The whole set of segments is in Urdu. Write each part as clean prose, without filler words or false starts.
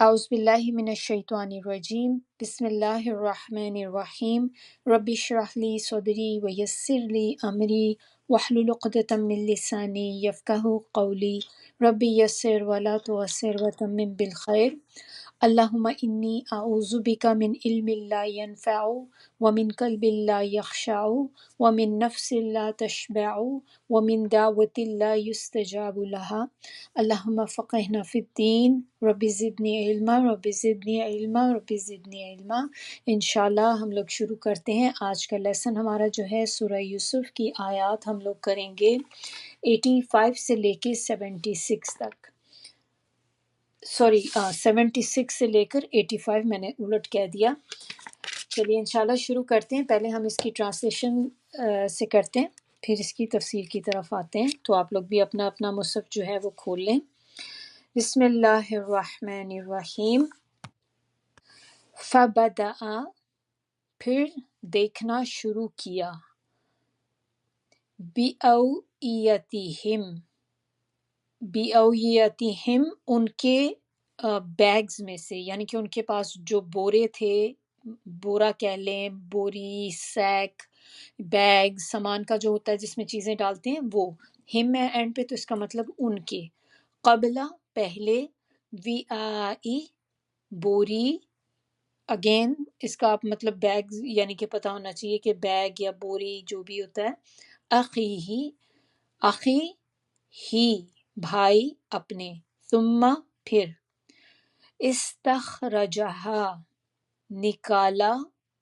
اعوذ باللہ من الشیطان الرجیم بسم اللہ الرحمن الرحیم رب اشرح لی صدری ویسر لی امری واحلل عقدۃ من لسانی یفقہوا قولی رب یسر ولا تعسر وتمم بالخیر اللہم انی اعوذ بک من علم لا ینفع ومن قلب لا یخشع ومن نفس لا تشبع ومن دعوة لا یستجاب لها اللہم فقہنا فی الدین رب زدنی علما رب زدنی علما رب زدنی علما۔ انشاءاللہ ہم لوگ شروع کرتے ہیں۔ آج کا لیسن ہمارا جو ہے سورہ یوسف کی آیات ہم لوگ کریں گے 85 سے لے کے 76 تک، سوری 76 سے لے کر 85 میں نے الٹ کہہ دیا۔ چلیے انشاءاللہ شروع کرتے ہیں۔ پہلے ہم اس کی ٹرانسلیشن سے کرتے ہیں، پھر اس کی تفسیر کی طرف آتے ہیں۔ تو آپ لوگ بھی اپنا اپنا مصحف جو ہے وہ کھول لیں۔ بسم اللہ الرحمن الرحیم۔ فبدأ پھر دیکھنا شروع کیا، بِأَوْعِيَتِهِمْ بِأَوْعِيَتِهِمْ ان کے بیگز میں سے، یعنی کہ ان کے پاس جو بورے تھے، بورا کہہ لیں، بوری، سیک، بیگ، سامان کا جو ہوتا ہے جس میں چیزیں ڈالتے ہیں وہ، ہم ہے اینڈ پہ، تو اس کا مطلب ان کے، قبلہ پہلے، وی آئی بوری، اگین اس کا آپ مطلب بیگ یعنی کہ پتہ ہونا چاہیے کہ بیگ یا بوری جو بھی ہوتا ہے، اخی ہی، اخی ہی بھائی اپنے، ثم پھر، استخرجہا نکالا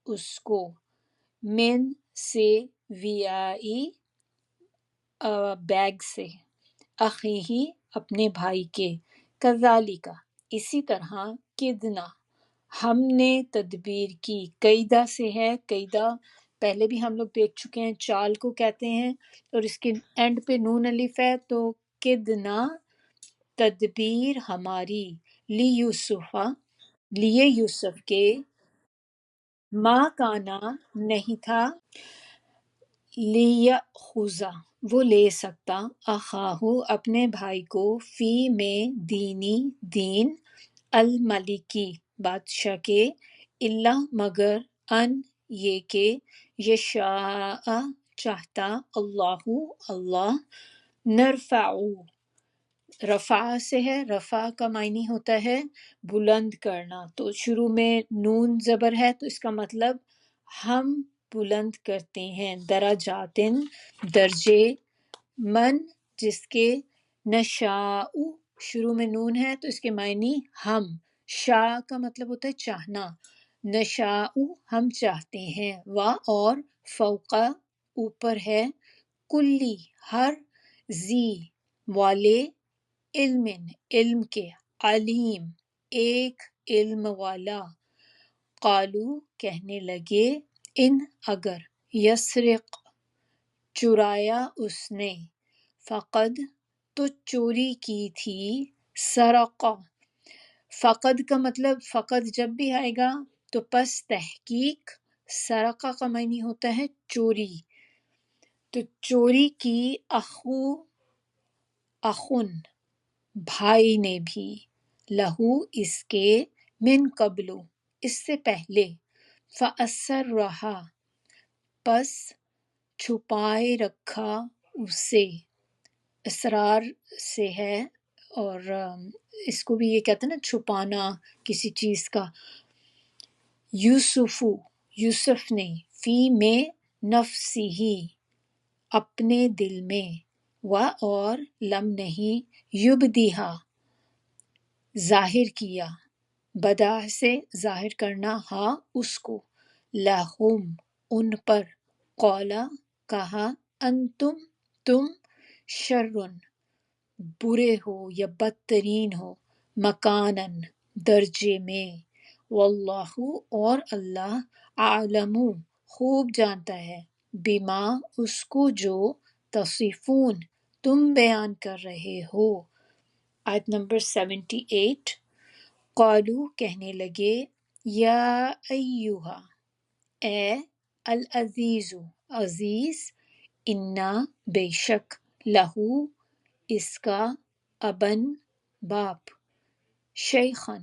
اس کو، من سے، ویائی بیگ سے، اخی ہی اپنے بھائی کے، کذالک اسی طرح، کدنا ہم نے تدبیر کی، قیدہ سے ہے، قیدہ پہلے بھی ہم لوگ دیکھ چکے ہیں، چال کو کہتے ہیں، اور اس کے اینڈ پہ نون الف ہے، تو کدنا تدبیر ہماری، لی یوسفہ لیے یوسف کے، ماں کانا نہیں تھا، لیأخذ وہ لے سکتا، اخاہ اپنے بھائی کو، فی میں دینی دین، الملکی بادشاہ کے، الا مگر، ان یہ کہ، یشاء چاہتا، اللہ اللہ، نرفع رفع سے ہے، رفع کا معنی ہوتا ہے بلند کرنا، تو شروع میں نون زبر ہے تو اس کا مطلب ہم بلند کرتے ہیں، درجاتن درجے، من جس کے، نشاء شروع میں نون ہے تو اس کے معنی ہم، شاء کا مطلب ہوتا ہے چاہنا، نشاء ہم چاہتے ہیں، وا اور، فوقا اوپر ہے، کلی ہر، زی والے، علم علم کے، علیم ایک علم والا، قالو کہنے لگے، ان اگر، یسرق چرایا اس نے، فقد تو چوری کی تھی، سرق فقد کا مطلب، فقد جب بھی آئے گا تو پس تحقیق، سرقہ کا معنی ہوتا ہے چوری، تو چوری کی، اخن بھائی نے بھی، لہو اس کے، من قبلو اس سے پہلے، فأسر رہا پس چھپائے رکھا اسے، اسرار سے ہے، اور اس کو بھی یہ کہتے ہیں نا چھپانا کسی چیز کا، یوسف یوسف نے، فی میں، نفسی اپنے دل میں، و اور، لم نہیں، یبدیہا ظاہر کیا، بدا سے ظاہر کرنا، ہاں اس کو، لہم ان پر، قولا کہا، انتم تم، شرن برے ہو یا بدترین ہو، مکانن درجے میں، واللہ اور اللہ، اعلم خوب جانتا ہے، بما اس کو جو، تصفون تم بیان کر رہے ہو۔ آیت نمبر 78۔ قالو کہنے لگے، یا ایہا اے، العزیز عزیز، انا بے شک، لہو اس کا، ابن باپ، شیخن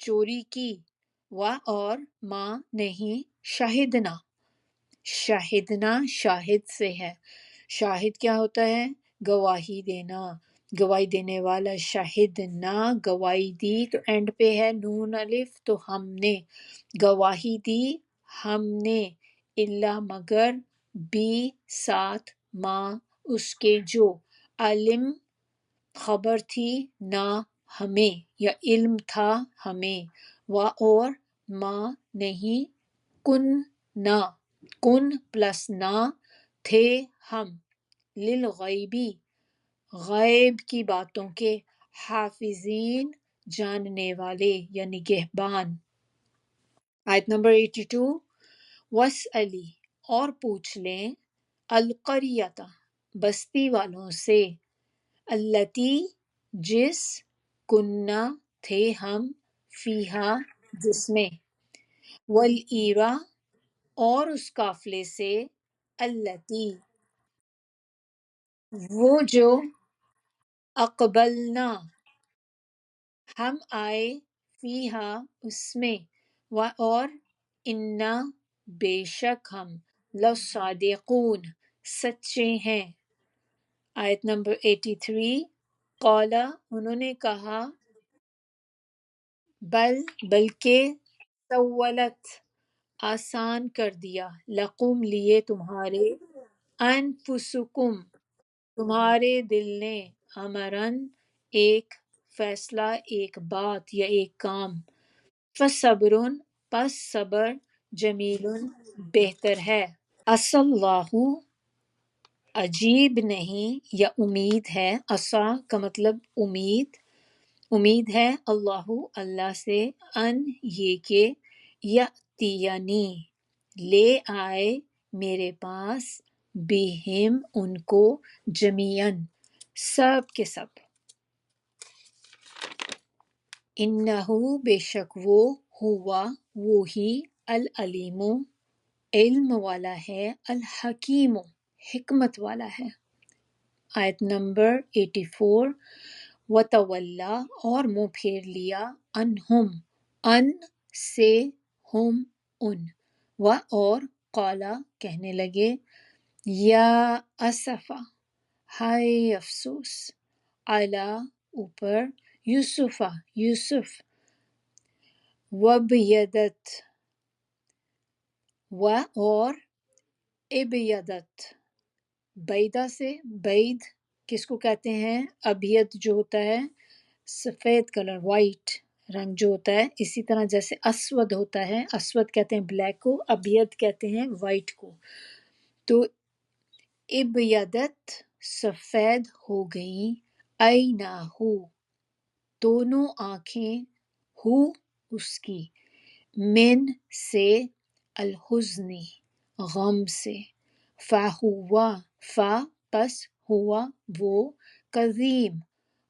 چوری کی، و اور ما نہیں، شاہدنا، شاہدنا شاہد سے ہے، شاہد کیا ہوتا ہے؟ گواہی دینا، گواہی دینے والا، شاہدنا گواہی دی، تو اینڈ پہ ہے نون الف، تو ہم نے گواہی دی، ہم نے، اللہ مگر، بھی ساتھ، ماں اس کے جو، علم خبر تھی، نہ ہمیں یا علم تھا ہمیں، و اور ما نہیں، کن نہ، کن پلس نہ، تھے ہم، للغیبی غیب کی باتوں کے، حافظین جاننے والے یا نگہبان۔ آیت نمبر 82، وَاسْأَلِ اور پوچھ لیں، القریۃ بستی والوں سے، التی جس، کنہ تھے ہم، فیہا جس میں، والعیرہ اور اس قافلے سے، التی وہ جو، اقبلنا ہم آئے، فیہا اس میں، اور انا بے شک ہم، لصادقون سچے ہیں۔ آیت نمبر 83، قولا انہوں نے کہا، بلکہ، سولت آسان کر دیا، لقم لیے تمہارے، انفسکم تمہارے دل نے، امرن ایک فیصلہ، ایک بات یا ایک کام، فصبرن پس صبر، جمیل بہتر ہے، عسى اللہ عجیب نہیں یا امید ہے، عسیٰ کا مطلب امید، امید ہے، اللہ اللہ سے، ان یہ کہ، یاتینی لے آئے میرے پاس، بہم ان کو، جمیعاً سب کے سب، انہو بے شک وہ، ہوا وہی، العلیم علم والا ہے، الحکیم حکمت والا ہے۔ آیت نمبر 84، وَتَوَلَّا اور منہ پھیر لیا، عنہم ان سے، ہم ان، و اور قالا کہنے لگے، یا اسفا ہائے افسوس، علی اوپر، یوسفہ یوسف، وَبْيَضَتْ و اور، ابیضت بیدہ سے، بید کس کو کہتے ہیں؟ ابیض جو ہوتا ہے سفید کلر، وائٹ رنگ جو ہوتا ہے، اسی طرح جیسے اسود ہوتا ہے، اسود کہتے ہیں بلیک کو، ابیض کہتے ہیں وائٹ کو، تو ابیضت سفید ہو گئیں، عیناہو دونوں آنکھیں، ہو اس کی، من سے، الحزنی غم سے، فہوا پس ہوا وہ، کظیم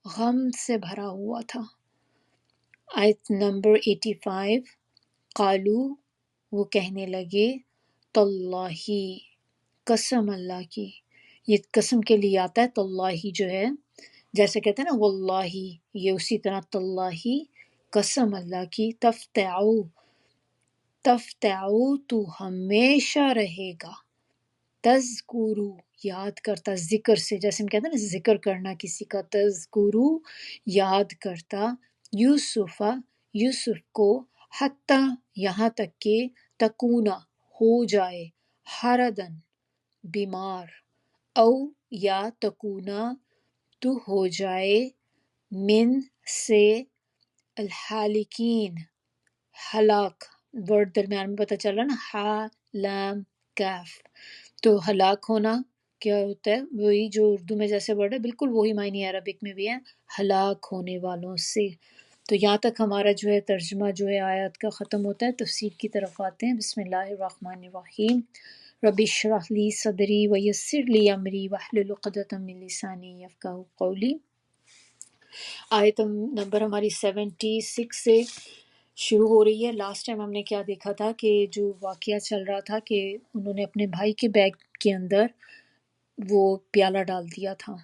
غم سے بھرا ہوا تھا۔ آیت نمبر 85، قالو وہ کہنے لگے، تاللہ قسم اللہ کی، یہ قسم کے لیے آتا ہے، تاللہ جو ہے جیسے کہتے ہیں نا واللہ، یہ اسی طرح تاللہ قسم اللہ کی، تفتعو تو ہمیشہ رہے گا، تذکرو یاد کرتا، ذکر سے جیسے ہم کہتے ہیں نا ذکر کرنا کسی کا، تذکرو یاد کرتا، یوسفہ یوسف کو، حتی یہاں تک کہ، تکونا ہو جائے، حردن بیمار، او یا تکونا تو ہو جائے، من سے، الحالکین ہلاک، ورڈ درمیان میں پتہ چل رہا نا، ہا لام کاف، تو ہلاک ہونا کیا ہوتا ہے؟ وہی جو اردو میں جیسے ورڈ ہے بالکل وہی معنی عربک میں بھی ہے، ہلاک ہونے والوں سے۔ تو یہاں تک ہمارا جو ہے ترجمہ جو ہے آیات کا ختم ہوتا ہے، تفسیر کی طرف آتے ہیں۔ بسم اللہ الرحمن الرحیم، رب اشرح لی صدری ویسر لی امری واحلل عقدۃ من لسانی یفقہوا قولی۔ آیت نمبر ہماری 76 سے شروع ہو رہی ہے۔ لاسٹ ٹائم ہم نے کیا دیکھا تھا کہ جو واقعہ چل رہا تھا کہ انہوں نے اپنے بھائی کے بیگ کے اندر وہ پیالہ ڈال دیا تھا،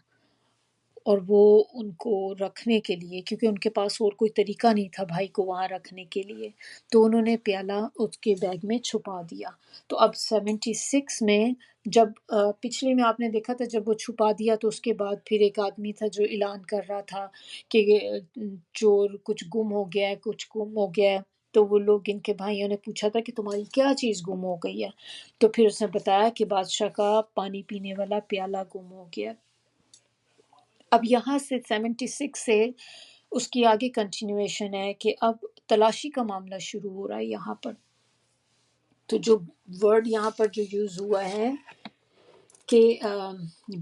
اور وہ ان کو رکھنے کے لیے، کیونکہ ان کے پاس اور کوئی طریقہ نہیں تھا بھائی کو وہاں رکھنے کے لیے، تو انہوں نے پیالہ اس کے بیگ میں چھپا دیا۔ تو اب 76 میں جب پچھلے میں آپ نے دیکھا تھا جب وہ چھپا دیا تو اس کے بعد پھر ایک آدمی تھا جو اعلان کر رہا تھا کہ چور کچھ گم ہو گیا ہے، کچھ گم ہو گیا ہے، تو وہ لوگ ان کے بھائیوں نے پوچھا تھا کہ تمہاری کیا چیز گم ہو گئی ہے، تو پھر اس نے بتایا کہ بادشاہ کا پانی پینے والا پیالہ گم ہو گیا۔ اب یہاں سے 76 سے اس کی آگے کنٹینیویشن ہے کہ اب تلاشی کا معاملہ شروع ہو رہا ہے یہاں پر۔ تو جو ورڈ یہاں پر جو یوز ہوا ہے کہ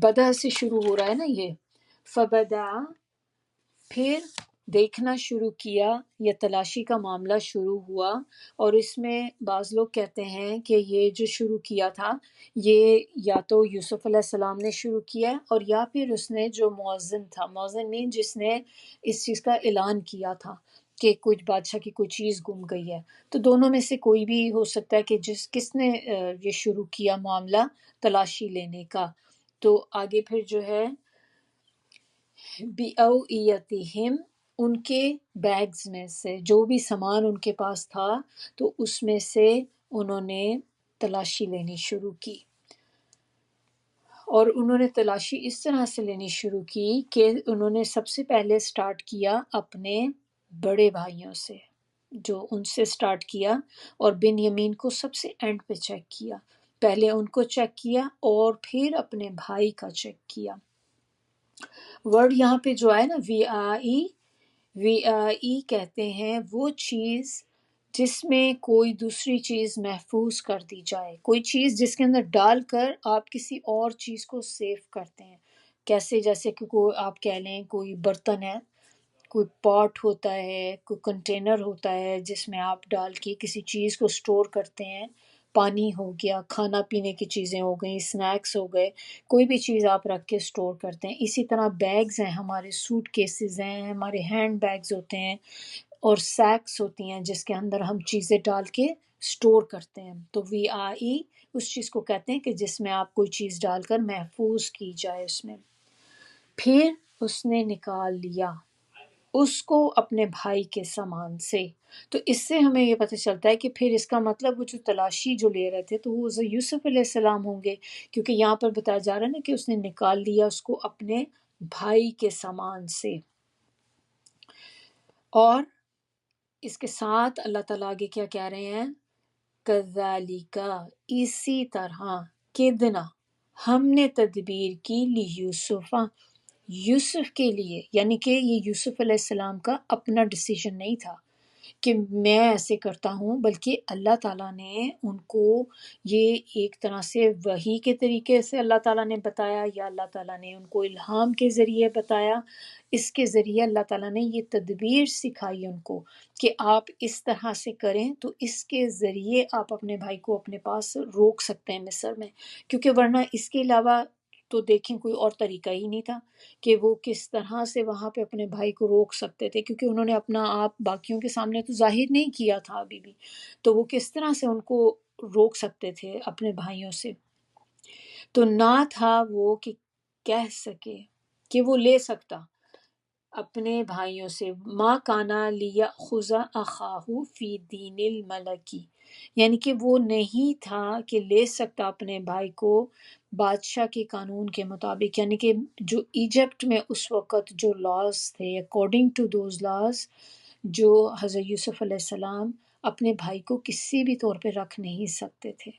بدع سے شروع ہو رہا ہے نا، یہ فبدع، پھر دیکھنا شروع کیا یا تلاشی کا معاملہ شروع ہوا، اور اس میں بعض لوگ کہتے ہیں کہ یہ جو شروع کیا تھا یہ یا تو یوسف علیہ السلام نے شروع کیا اور یا پھر اس نے جو مؤذن تھا، مؤذن مین جس نے اس چیز کا اعلان کیا تھا کہ کچھ بادشاہ کی کوئی چیز گم گئی ہے، تو دونوں میں سے کوئی بھی ہو سکتا ہے کہ کس نے یہ شروع کیا معاملہ تلاشی لینے کا۔ تو آگے پھر جو ہے بِأَوْعِيَتِهِمْ، ان کے بیگز میں سے جو بھی سامان ان کے پاس تھا تو اس میں سے انہوں نے تلاشی لینی شروع کی، اور انہوں نے تلاشی اس طرح سے لینی شروع کی کہ انہوں نے سب سے پہلے سٹارٹ کیا اپنے بڑے بھائیوں سے، جو ان سے سٹارٹ کیا، اور بن یمین کو سب سے اینڈ پہ چیک کیا، پہلے ان کو چیک کیا اور پھر اپنے بھائی کا چیک کیا۔ ورڈ یہاں پہ جو ہے نا وی آئی کہتے ہیں وہ چیز جس میں کوئی دوسری چیز محفوظ کر دی جائے، کوئی چیز جس کے اندر ڈال کر آپ کسی اور چیز کو سیو کرتے ہیں، کیسے جیسے کہ کوئی آپ کہہ لیں کوئی برتن ہے، کوئی پاٹ ہوتا ہے، کوئی کنٹینر ہوتا ہے جس میں آپ ڈال کے کسی چیز کو سٹور کرتے ہیں، پانی ہو گیا، کھانا پینے کی چیزیں ہو گئیں، سنیکس ہو گئے، کوئی بھی چیز آپ رکھ کے سٹور کرتے ہیں۔ اسی طرح بیگز ہیں، ہمارے سوٹ کیسز ہیں، ہمارے ہینڈ بیگز ہوتے ہیں، اور سیکس ہوتی ہیں جس کے اندر ہم چیزیں ڈال کے سٹور کرتے ہیں۔ تو وی آئی اس چیز کو کہتے ہیں کہ جس میں آپ کوئی چیز ڈال کر محفوظ کی جائے اس میں۔ پھر اس نے نکال لیا اس کو اپنے بھائی کے سامان سے، تو اس سے ہمیں یہ پتہ چلتا ہے کہ پھر اس کا مطلب وہ جو تلاشی جو لے رہے تھے تو وہ یوسف علیہ السلام ہوں گے، کیونکہ یہاں پر بتایا جا رہا ہے نا کہ اس نے نکال لیا اس کو اپنے بھائی کے سامان سے۔ اور اس کے ساتھ اللہ تعالیٰ آگے کیا کہہ رہے ہیں، کذالک، اسی طرح، کدنا، ہم نے تدبیر کی لیوسف، یوسف کے لیے، یعنی کہ یہ یوسف علیہ السلام کا اپنا ڈیسیژن نہیں تھا کہ میں ایسے کرتا ہوں، بلکہ اللہ تعالیٰ نے ان کو یہ ایک طرح سے وحی کے طریقے سے اللہ تعالیٰ نے بتایا، یا اللہ تعالیٰ نے ان کو الہام کے ذریعے بتایا، اس کے ذریعے اللہ تعالیٰ نے یہ تدبیر سکھائی ان کو کہ آپ اس طرح سے کریں تو اس کے ذریعے آپ اپنے بھائی کو اپنے پاس روک سکتے ہیں مصر میں، کیونکہ ورنہ اس کے علاوہ تو دیکھیں کوئی اور طریقہ ہی نہیں تھا کہ وہ کس طرح سے وہاں پہ اپنے بھائی کو روک سکتے تھے، کیونکہ انہوں نے اپنا آپ باقیوں کے سامنے تو ظاہر نہیں کیا تھا ابھی بھی، تو وہ کس طرح سے ان کو روک سکتے تھے اپنے بھائیوں سے۔ تو نہ تھا وہ کہ کہہ سکے کہ وہ لے سکتا اپنے بھائیوں سے، ما کانا لیأخذ اخاہ فی دین الملکی، یعنی کہ وہ نہیں تھا کہ لے سکتا اپنے بھائی کو بادشاہ کے قانون کے مطابق، یعنی کہ جو ایجپٹ میں اس وقت جو لاز تھے، اکارڈنگ ٹو دوز لاز، جو حضرت یوسف علیہ السلام اپنے بھائی کو کسی بھی طور پہ رکھ نہیں سکتے تھے،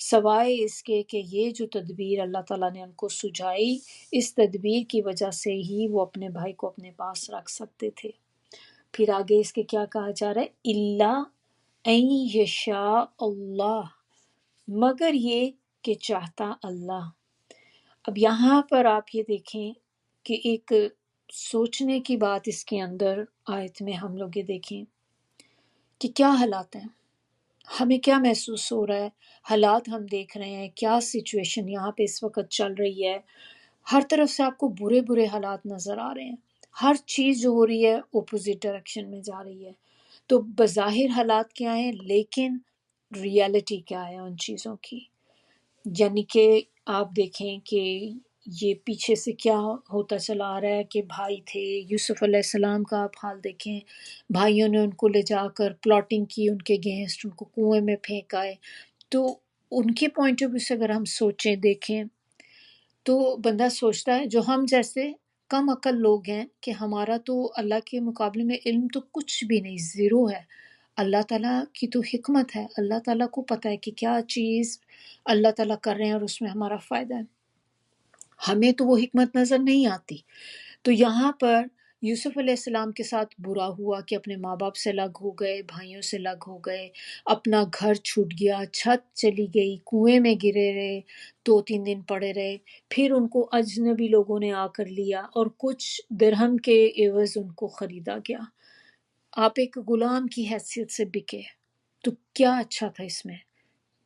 سوائے اس کے کہ یہ جو تدبیر اللہ تعالیٰ نے ان کو سجائی، اس تدبیر کی وجہ سے ہی وہ اپنے بھائی کو اپنے پاس رکھ سکتے تھے۔ پھر آگے اس کے کیا کہا جا رہا ہے، الا ان یشاء اللہ، مگر یہ کہ چاہتا اللہ۔ اب یہاں پر آپ یہ دیکھیں کہ ایک سوچنے کی بات اس کے اندر آیت میں ہم لوگ یہ دیکھیں کہ کیا حالات ہیں، ہمیں کیا محسوس ہو رہا ہے، حالات ہم دیکھ رہے ہیں، کیا سچویشن یہاں پہ اس وقت چل رہی ہے، ہر طرف سے آپ کو برے برے حالات نظر آ رہے ہیں، ہر چیز جو ہو رہی ہے اپوزٹ ڈائریکشن میں جا رہی ہے، تو بظاہر حالات کیا ہیں لیکن ریالٹی کیا ہے ان چیزوں کی، یعنی کہ آپ دیکھیں کہ یہ پیچھے سے کیا ہوتا چلا آ رہا ہے کہ بھائی تھے یوسف علیہ السلام کا آپ حال دیکھیں، بھائیوں نے ان کو لے جا کر پلاٹنگ کی ان کے اگینسٹ، ان کو کنویں میں پھینکائے. تو ان کے پوائنٹ آف ویو سے اگر ہم سوچیں دیکھیں تو بندہ سوچتا ہے جو ہم جیسے کم عقل لوگ ہیں کہ ہمارا تو اللہ کے مقابلے میں علم تو کچھ بھی نہیں، زیرو ہے. اللہ تعالیٰ کی تو حکمت ہے، اللہ تعالیٰ کو پتہ ہے کہ کیا چیز اللہ تعالیٰ کر رہے ہیں اور اس میں ہمارا فائدہ ہے. ہمیں تو وہ حکمت نظر نہیں آتی. تو یہاں پر یوسف علیہ السلام کے ساتھ برا ہوا کہ اپنے ماں باپ سے الگ ہو گئے، بھائیوں سے الگ ہو گئے، اپنا گھر چھوٹ گیا، چھت چلی گئی، کنویں میں گرے رہے، 2-3 دن پڑے رہے. پھر ان کو اجنبی لوگوں نے آ کر لیا اور کچھ درہم کے عوض ان کو خریدا گیا. آپ ایک غلام کی حیثیت سے بکے، تو کیا اچھا تھا اس میں؟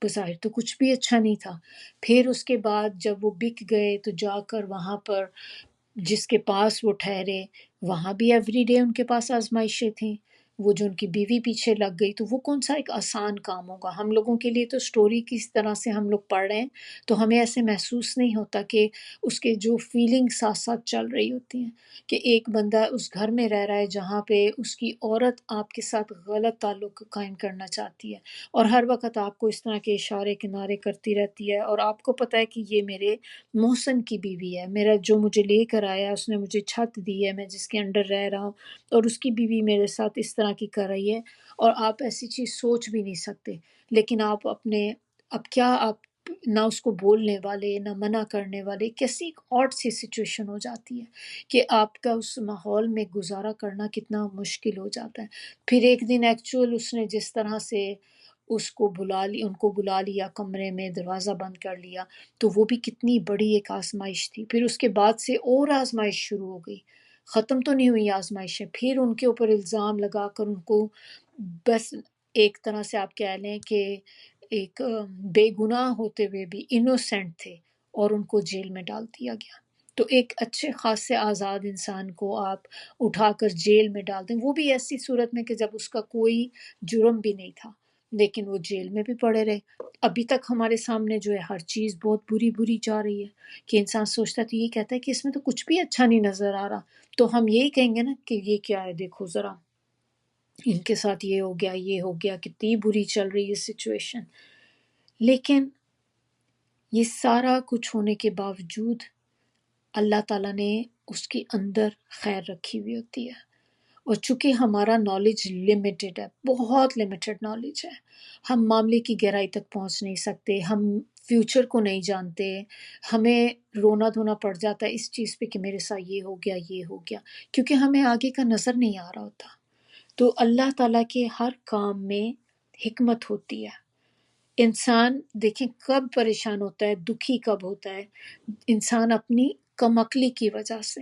بظاہر تو کچھ بھی اچھا نہیں تھا. پھر اس کے بعد جب وہ بک گئے تو جا کر وہاں پر جس کے پاس وہ ٹھہرے، وہاں بھی ایوری ڈے ان کے پاس آزمائشیں تھیں. وہ جو ان کی بیوی پیچھے لگ گئی تو وہ کون سا ایک آسان کام ہوگا؟ ہم لوگوں کے لیے تو سٹوری کس طرح سے ہم لوگ پڑھ رہے ہیں تو ہمیں ایسے محسوس نہیں ہوتا کہ اس کے جو فیلنگ ساتھ ساتھ چل رہی ہوتی ہیں کہ ایک بندہ اس گھر میں رہ رہا ہے جہاں پہ اس کی عورت آپ کے ساتھ غلط تعلق قائم کرنا چاہتی ہے اور ہر وقت آپ کو اس طرح کے اشارے کنارے کرتی رہتی ہے، اور آپ کو پتہ ہے کہ یہ میرے محسن کی بیوی ہے، میرا جو مجھے لے کر آیا، اس نے مجھے چھت دی ہے، میں جس کے انڈر رہ رہا ہوں، اور اس کی بیوی میرے ساتھ اس طرح کی کر رہی ہے، اور آپ ایسی چیز سوچ بھی نہیں سکتے. لیکن آپ اپنے اب کیا آپ نہ اس کو بولنے والے نہ منع کرنے والے، کیسی ایک آڈ سی سچویشن ہو جاتی ہے کہ آپ کا اس ماحول میں گزارا کرنا کتنا مشکل ہو جاتا ہے. پھر ایک دن ایکچوئل اس نے جس طرح سے اس کو ان کو بلا لیا کمرے میں، دروازہ بند کر لیا، تو وہ بھی کتنی بڑی ایک آزمائش تھی. پھر اس کے بعد سے اور آزمائش شروع ہو گئی، ختم تو نہیں ہوئی آزمائشیں. پھر ان کے اوپر الزام لگا کر ان کو بس ایک طرح سے آپ کہہ لیں کہ ایک بے گناہ ہوتے ہوئے بھی انوسینٹ تھے اور ان کو جیل میں ڈال دیا گیا. تو ایک اچھے خاصے آزاد انسان کو آپ اٹھا کر جیل میں ڈال دیں، وہ بھی ایسی صورت میں کہ جب اس کا کوئی جرم بھی نہیں تھا، لیکن وہ جیل میں بھی پڑے رہے. ابھی تک ہمارے سامنے جو ہے ہر چیز بہت بری بری جا رہی ہے کہ انسان سوچتا تو یہ کہتا ہے کہ اس میں تو کچھ بھی اچھا نہیں نظر آ رہا. تو ہم یہی کہیں گے نا کہ یہ کیا ہے، دیکھو ذرا ان کے ساتھ یہ ہو گیا، کتنی بری چل رہی ہے سچویشن. لیکن یہ سارا کچھ ہونے کے باوجود اللہ تعالیٰ نے اس کے اندر خیر رکھی ہوئی ہوتی ہے. اور چونکہ ہمارا نالج لمیٹڈ ہے، بہت لمیٹڈ نالج ہے، ہم معاملے کی گہرائی تک پہنچ نہیں سکتے، ہم فیوچر کو نہیں جانتے، ہمیں رونا دھونا پڑ جاتا ہے اس چیز پہ کہ میرے ساتھ یہ ہو گیا، کیونکہ ہمیں آگے کا نظر نہیں آ رہا ہوتا. تو اللہ تعالیٰ کے ہر کام میں حکمت ہوتی ہے. انسان دیکھیں کب پریشان ہوتا ہے، دکھی کب ہوتا ہے، انسان اپنی کم عقلی کی وجہ سے،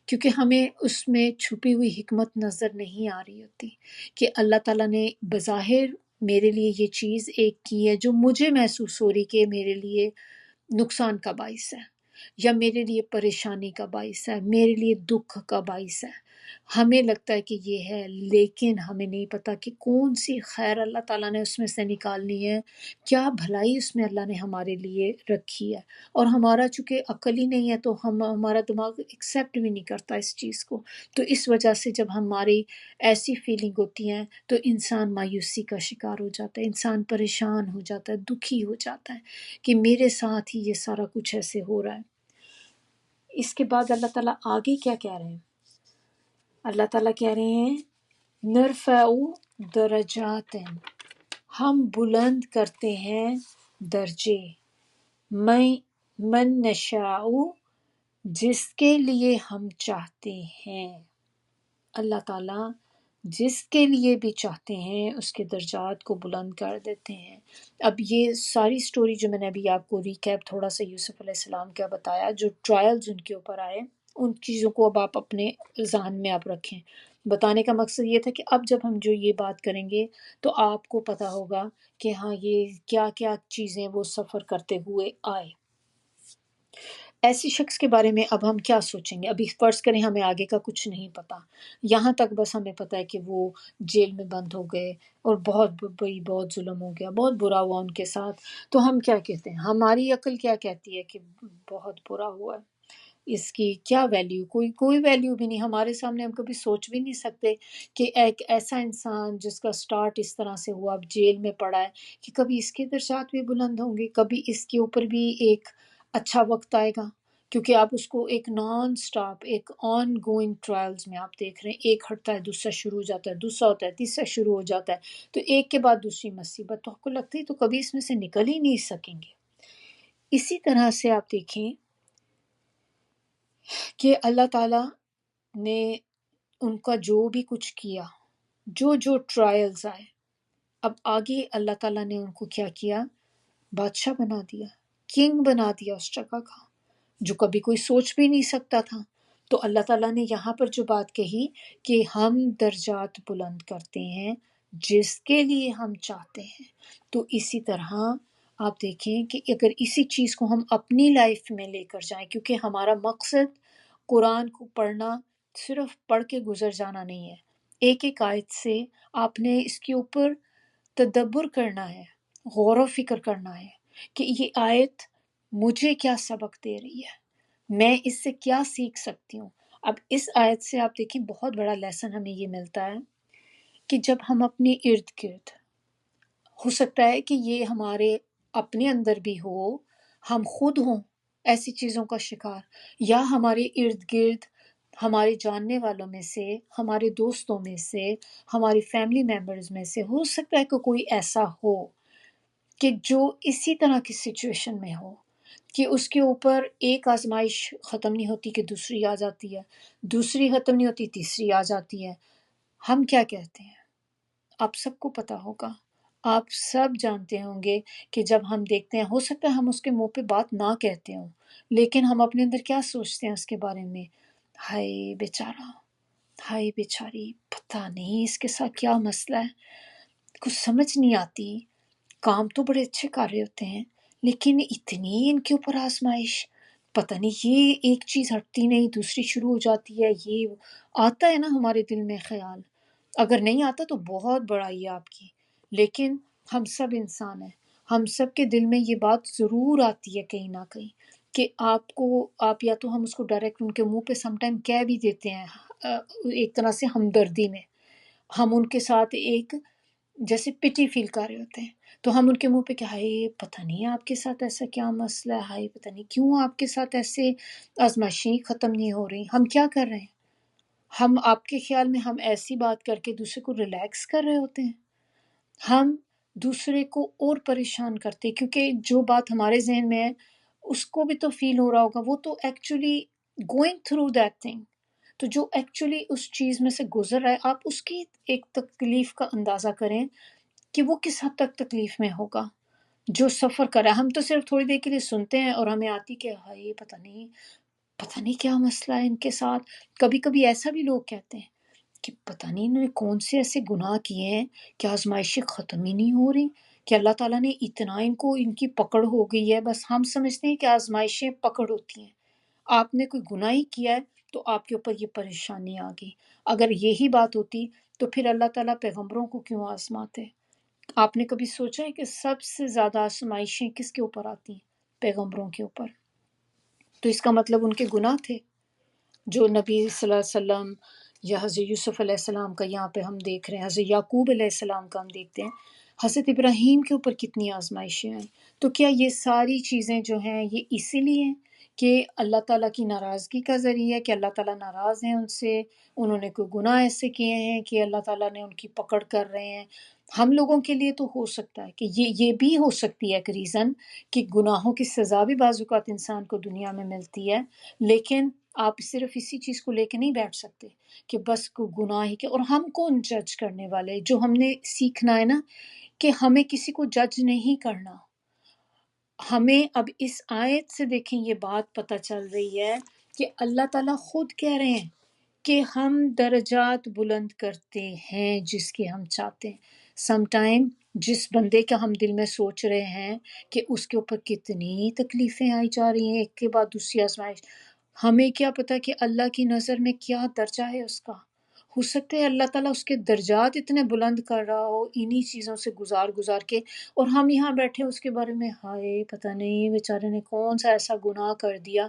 کیونکہ ہمیں اس میں چھپی ہوئی حکمت نظر نہیں آ رہی ہوتی کہ اللہ تعالیٰ نے بظاہر میرے لیے یہ چیز ایک کی ہے جو مجھے محسوس ہو رہی کہ میرے لیے نقصان کا باعث ہے یا میرے لیے پریشانی کا باعث ہے، میرے لیے دکھ کا باعث ہے. ہمیں لگتا ہے کہ یہ ہے، لیکن ہمیں نہیں پتا کہ کون سی خیر اللہ تعالیٰ نے اس میں سے نکالنی ہے، کیا بھلائی اس میں اللہ نے ہمارے لیے رکھی ہے. اور ہمارا چونکہ عقل ہی نہیں ہے تو ہمارا دماغ ایکسیپٹ بھی نہیں کرتا اس چیز کو. تو اس وجہ سے جب ہماری ایسی فیلنگ ہوتی ہیں تو انسان مایوسی کا شکار ہو جاتا ہے، انسان پریشان ہو جاتا ہے، دکھی ہو جاتا ہے کہ میرے ساتھ ہی یہ سارا کچھ ایسے ہو رہا ہے. اس کے بعد اللہ تعالیٰ آگے کیا کہہ رہے ہیں؟ اللہ تعالیٰ کہہ رہے ہیں نرفع درجات، ہم بلند کرتے ہیں درجے، من نشاء، جس کے لیے ہم چاہتے ہیں. اللہ تعالیٰ جس کے لیے بھی چاہتے ہیں اس کے درجات کو بلند کر دیتے ہیں. اب یہ ساری سٹوری جو میں نے ابھی آپ کو ریکیپ تھوڑا سا یوسف علیہ السلام کا بتایا، جو ٹرائلز ان کے اوپر آئے، ان چیزوں کو اب آپ اپنے ذہن میں آپ رکھیں. بتانے کا مقصد یہ تھا کہ اب جب ہم جو یہ بات کریں گے تو آپ کو پتہ ہوگا کہ ہاں یہ کیا کیا چیزیں وہ سفر کرتے ہوئے آئے. ایسی شخص کے بارے میں اب ہم کیا سوچیں گے؟ ابھی فرض کریں ہمیں آگے کا کچھ نہیں پتا، یہاں تک بس ہمیں پتا ہے کہ وہ جیل میں بند ہو گئے اور بہت ظلم ہو گیا، بہت برا ہوا ان کے ساتھ. تو ہم کیا کہتے ہیں؟ ہماری عقل کیا کہتی ہے کہ بہت برا ہوا ہے. اس کی کیا ویلیو؟ کوئی ویلیو بھی نہیں ہمارے سامنے. ہم کبھی سوچ بھی نہیں سکتے کہ ایک ایسا انسان جس کا سٹارٹ اس طرح سے ہوا، اب جیل میں پڑا ہے، کہ کبھی اس کے درجات بھی بلند ہوں گے، کبھی اس کے اوپر بھی ایک اچھا وقت آئے گا. کیونکہ آپ اس کو ایک نان سٹاپ، ایک آن گوئنگ ٹرائلز میں آپ دیکھ رہے ہیں، ایک ہٹتا ہے دوسرا شروع ہو جاتا ہے، دوسرا ہوتا ہے تیسرا شروع ہو جاتا ہے، تو ایک کے بعد دوسری مصیبت. تو آپ کو لگتا ہے تو کبھی اس میں سے نکل ہی نہیں سکیں گے. اسی طرح سے آپ دیکھیں کہ اللہ تعالیٰ نے ان کا جو بھی کچھ کیا، جو ٹرائلز آئے، اب آگے اللہ تعالیٰ نے ان کو کیا کیا؟ بادشاہ بنا دیا، کنگ بنا دیا اس جگہ کا، جو کبھی کوئی سوچ بھی نہیں سکتا تھا. تو اللہ تعالیٰ نے یہاں پر جو بات کہی کہ ہم درجات بلند کرتے ہیں جس کے لیے ہم چاہتے ہیں. تو اسی طرح آپ دیکھیں کہ اگر اسی چیز کو ہم اپنی لائف میں لے کر جائیں، کیونکہ ہمارا مقصد قرآن کو پڑھنا صرف پڑھ کے گزر جانا نہیں ہے. ایک ایک آیت سے آپ نے اس کے اوپر تدبر کرنا ہے، غور و فکر کرنا ہے کہ یہ آیت مجھے کیا سبق دے رہی ہے، میں اس سے کیا سیکھ سکتی ہوں. اب اس آیت سے آپ دیکھیں بہت بڑا لیسن ہمیں یہ ملتا ہے کہ جب ہم اپنے ارد گرد، ہو سکتا ہے کہ یہ ہمارے اپنے اندر بھی ہو، ہم خود ہوں ایسی چیزوں کا شکار، یا ہمارے ارد گرد ہمارے جاننے والوں میں سے، ہمارے دوستوں میں سے، ہماری فیملی ممبرز میں سے ہو سکتا ہے کہ کوئی ایسا ہو کہ جو اسی طرح کی سچویشن میں ہو، کہ اس کے اوپر ایک آزمائش ختم نہیں ہوتی کہ دوسری آ جاتی ہے، دوسری ختم نہیں ہوتی تیسری آ جاتی ہے. ہم کیا کہتے ہیں؟ آپ سب کو پتا ہوگا، آپ سب جانتے ہوں گے کہ جب ہم دیکھتے ہیں، ہو سکتا ہے ہم اس کے منہ پہ بات نہ کہتے ہوں، لیکن ہم اپنے اندر کیا سوچتے ہیں اس کے بارے میں؟ ہائے بیچارہ، ہائے بیچاری، پتہ نہیں اس کے ساتھ کیا مسئلہ ہے، کچھ سمجھ نہیں آتی. کام تو بڑے اچھے کر رہے ہوتے ہیں لیکن اتنی ان کے اوپر آزمائش، پتہ نہیں یہ ایک چیز ہٹتی نہیں دوسری شروع ہو جاتی ہے. یہ آتا ہے نا ہمارے دل میں خیال، اگر نہیں آتا تو بہت بڑائی ہے آپ کی، لیکن ہم سب انسان ہیں، ہم سب کے دل میں یہ بات ضرور آتی ہے کہیں نہ کہیں کہ آپ یا تو ہم اس کو ڈائریکٹ ان کے منہ پہ سم ٹائم کہہ بھی دیتے ہیں، ایک طرح سے ہمدردی میں ہم ان کے ساتھ ایک جیسے پٹی فیل کر رہے ہوتے ہیں، تو ہم ان کے منہ پہ کہ ہائے پتہ نہیں آپ کے ساتھ ایسا کیا مسئلہ ہے، ہائے پتہ نہیں کیوں آپ کے ساتھ ایسے آزمائشیں ختم نہیں ہو رہی. ہم کیا کر رہے ہیں؟ ہم آپ کے خیال میں ہم ایسی بات کر کے دوسرے کو ریلیکس کر رہے ہوتے ہیں؟ ہم دوسرے کو اور پریشان کرتے ہیں، کیونکہ جو بات ہمارے ذہن میں ہے اس کو بھی تو فیل ہو رہا ہوگا، وہ تو actually going through that thing. تو جو ایکچولی اس چیز میں سے گزر رہا ہے، آپ اس کی ایک تکلیف کا اندازہ کریں کہ وہ کس حد تک تکلیف میں ہوگا جو سفر کر رہا ہے. ہم تو صرف تھوڑی دیر کے لیے سنتے ہیں اور ہمیں آتی کہ ہائے پتہ نہیں کیا مسئلہ ہے ان کے ساتھ. کبھی کبھی ایسا بھی لوگ کہتے ہیں کہ پتہ نہیں انہوں نے کون سے ایسے گناہ کیے ہیں کہ آزمائشیں ختم ہی نہیں ہو رہی، کہ اللہ تعالیٰ نے اتنا ان کی پکڑ ہو گئی ہے. بس ہم سمجھتے ہیں کہ آزمائشیں پکڑ ہوتی ہیں، آپ نے کوئی گناہ ہی کیا ہے تو آپ کے اوپر یہ پریشانی آ گئی. اگر یہی بات ہوتی تو پھر اللہ تعالیٰ پیغمبروں کو کیوں آزماتے؟ آپ نے کبھی سوچا ہے کہ سب سے زیادہ آزمائشیں کس کے اوپر آتی ہیں؟ پیغمبروں کے اوپر. تو اس کا مطلب ان کے گناہ تھے جو نبی صلی اللہ علیہ وسلم یا حضرت یوسف علیہ السلام کا یہاں پہ ہم دیکھ رہے ہیں، حضرت یعقوب علیہ السلام کا ہم دیکھتے ہیں، حضرت ابراہیم کے اوپر کتنی آزمائشیں آئیں. تو کیا یہ ساری چیزیں جو ہیں یہ اسی لیے ہیں کہ اللہ تعالیٰ کی ناراضگی کا ذریعہ ہے، کہ اللہ تعالیٰ ناراض ہیں ان سے، انہوں نے کوئی گناہ ایسے کیے ہیں کہ اللہ تعالیٰ نے ان کی پکڑ کر رہے ہیں؟ ہم لوگوں کے لیے تو ہو سکتا ہے کہ یہ بھی ہو سکتی ہے ایک ریزن کہ گناہوں کی سزا بھی بعض اوقات انسان کو دنیا میں ملتی ہے، لیکن آپ صرف اسی چیز کو لے کے نہیں بیٹھ سکتے کہ بس کو گناہ ہی کے. اور ہم کون جج کرنے والے؟ جو ہم نے سیکھنا ہے نا کہ ہمیں کسی کو جج نہیں کرنا. ہمیں اب اس آیت سے دیکھیں یہ بات پتہ چل رہی ہے کہ اللہ تعالیٰ خود کہہ رہے ہیں کہ ہم درجات بلند کرتے ہیں جس کے ہم چاہتے ہیں. سم ٹائم جس بندے کا ہم دل میں سوچ رہے ہیں کہ اس کے اوپر کتنی تکلیفیں آئی جا رہی ہیں ایک کے بعد دوسری آزمائش، ہمیں کیا پتہ کہ اللہ کی نظر میں کیا درجہ ہے اس کا. ہو سکتا ہے اللہ تعالیٰ اس کے درجات اتنے بلند کر رہا ہو انہی چیزوں سے گزار گزار کے، اور ہم یہاں بیٹھے اس کے بارے میں ہائے پتہ نہیں بیچارے نے کون سا ایسا گناہ کر دیا،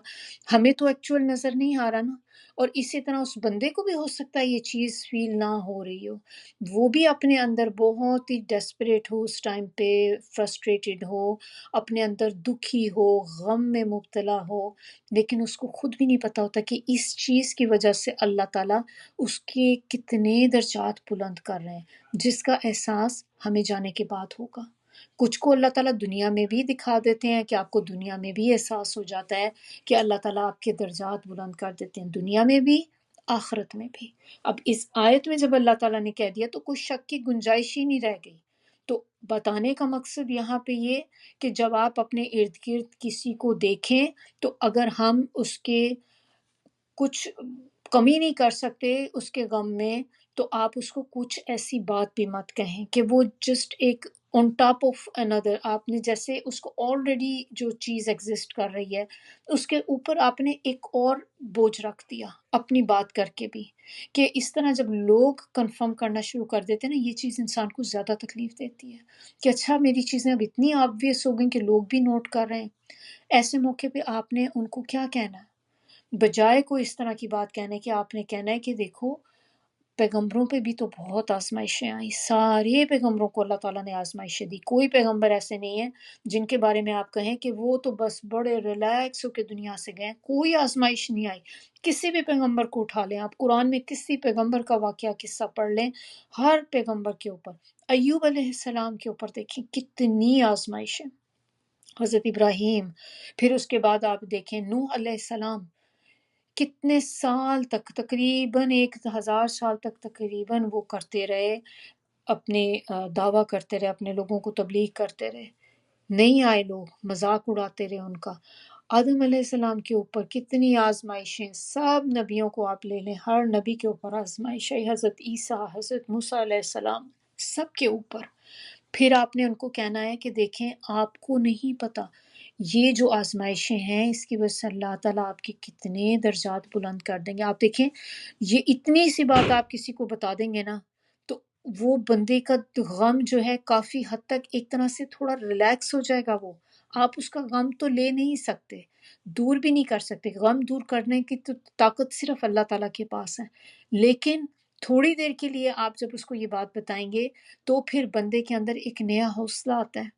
ہمیں تو ایکچوئل نظر نہیں آ رہا نا۔ اور اسی طرح اس بندے کو بھی ہو سکتا ہے یہ چیز فیل نہ ہو رہی ہو، وہ بھی اپنے اندر بہت ہی ڈیسپریٹ ہو، اس ٹائم پہ فرسٹریٹڈ ہو، اپنے اندر دکھی ہو، غم میں مبتلا ہو، لیکن اس کو خود بھی نہیں پتا ہوتا کہ اس چیز کی وجہ سے اللہ تعالیٰ اس کے کتنے درجات بلند کر رہے ہیں، جس کا احساس ہمیں جانے کے بعد ہوگا۔ کچھ کو اللہ تعالیٰ دنیا میں بھی دکھا دیتے ہیں کہ آپ کو دنیا میں بھی احساس ہو جاتا ہے کہ اللہ تعالیٰ آپ کے درجات بلند کر دیتے ہیں، دنیا میں بھی آخرت میں بھی۔ اب اس آیت میں جب اللہ تعالیٰ نے کہہ دیا تو کوئی شک کی گنجائش ہی نہیں رہ گئی۔ تو بتانے کا مقصد یہاں پہ یہ کہ جب آپ اپنے ارد گرد کسی کو دیکھیں تو اگر ہم اس کے کچھ کمی نہیں کر سکتے اس کے غم میں، تو آپ اس کو کچھ ایسی بات بھی مت کہیں کہ وہ جسٹ ایک آن ٹاپ آف اندر، آپ نے جیسے اس کو آلریڈی جو چیز ایگزسٹ کر رہی ہے اس کے اوپر آپ نے ایک اور بوجھ رکھ دیا اپنی بات کر کے بھی، کہ اس طرح جب لوگ کنفرم کرنا شروع کر دیتے ہیں نا، یہ چیز انسان کو زیادہ تکلیف دیتی ہے کہ اچھا میری چیزیں اب اتنی آبویس ہو گئیں کہ لوگ بھی نوٹ کر رہے ہیں۔ ایسے موقع پہ آپ نے ان کو کیا کہنا ہے؟ بجائے کوئی اس طرح کی بات کہنے کے آپ نے کہنا ہے کہ دیکھو پیغمبروں پہ بھی تو بہت آزمائشیں آئیں، سارے پیغمبروں کو اللہ تعالیٰ نے آزمائشیں دی، کوئی پیغمبر ایسے نہیں ہیں جن کے بارے میں آپ کہیں کہ وہ تو بس بڑے ریلیکس ہو کے دنیا سے گئے، کوئی آزمائش نہیں آئی۔ کسی بھی پیغمبر کو اٹھا لیں آپ، قرآن میں کسی پیغمبر کا واقعہ قصہ پڑھ لیں، ہر پیغمبر کے اوپر، ایوب علیہ السلام کے اوپر دیکھیں کتنی آزمائشیں، حضرت ابراہیم، پھر اس کے بعد آپ دیکھیں نوح علیہ السلام، کتنے سال تک، تقریباً 1000 سال تک تقریباً وہ کرتے رہے، اپنے دعویٰ کرتے رہے، اپنے لوگوں کو تبلیغ کرتے رہے، نہیں آئے لوگ، مذاق اڑاتے رہے ان کا۔ آدم علیہ السلام کے اوپر کتنی آزمائشیں، سب نبیوں کو آپ لے لیں، ہر نبی کے اوپر آزمائش ہے، حضرت عیسیٰ، حضرت موسیٰ علیہ السلام، سب کے اوپر۔ پھر آپ نے ان کو کہنا ہے کہ دیکھیں آپ کو نہیں پتا یہ جو آزمائشیں ہیں اس کی وجہ سے اللہ تعالیٰ آپ کے کتنے درجات بلند کر دیں گے۔ آپ دیکھیں یہ اتنی سی بات آپ کسی کو بتا دیں گے نا تو وہ بندے کا غم جو ہے کافی حد تک ایک طرح سے تھوڑا ریلیکس ہو جائے گا، وہ آپ اس کا غم تو لے نہیں سکتے، دور بھی نہیں کر سکتے، غم دور کرنے کی تو طاقت صرف اللہ تعالیٰ کے پاس ہے، لیکن تھوڑی دیر کے لیے آپ جب اس کو یہ بات بتائیں گے تو پھر بندے کے اندر ایک نیا حوصلہ آتا ہے،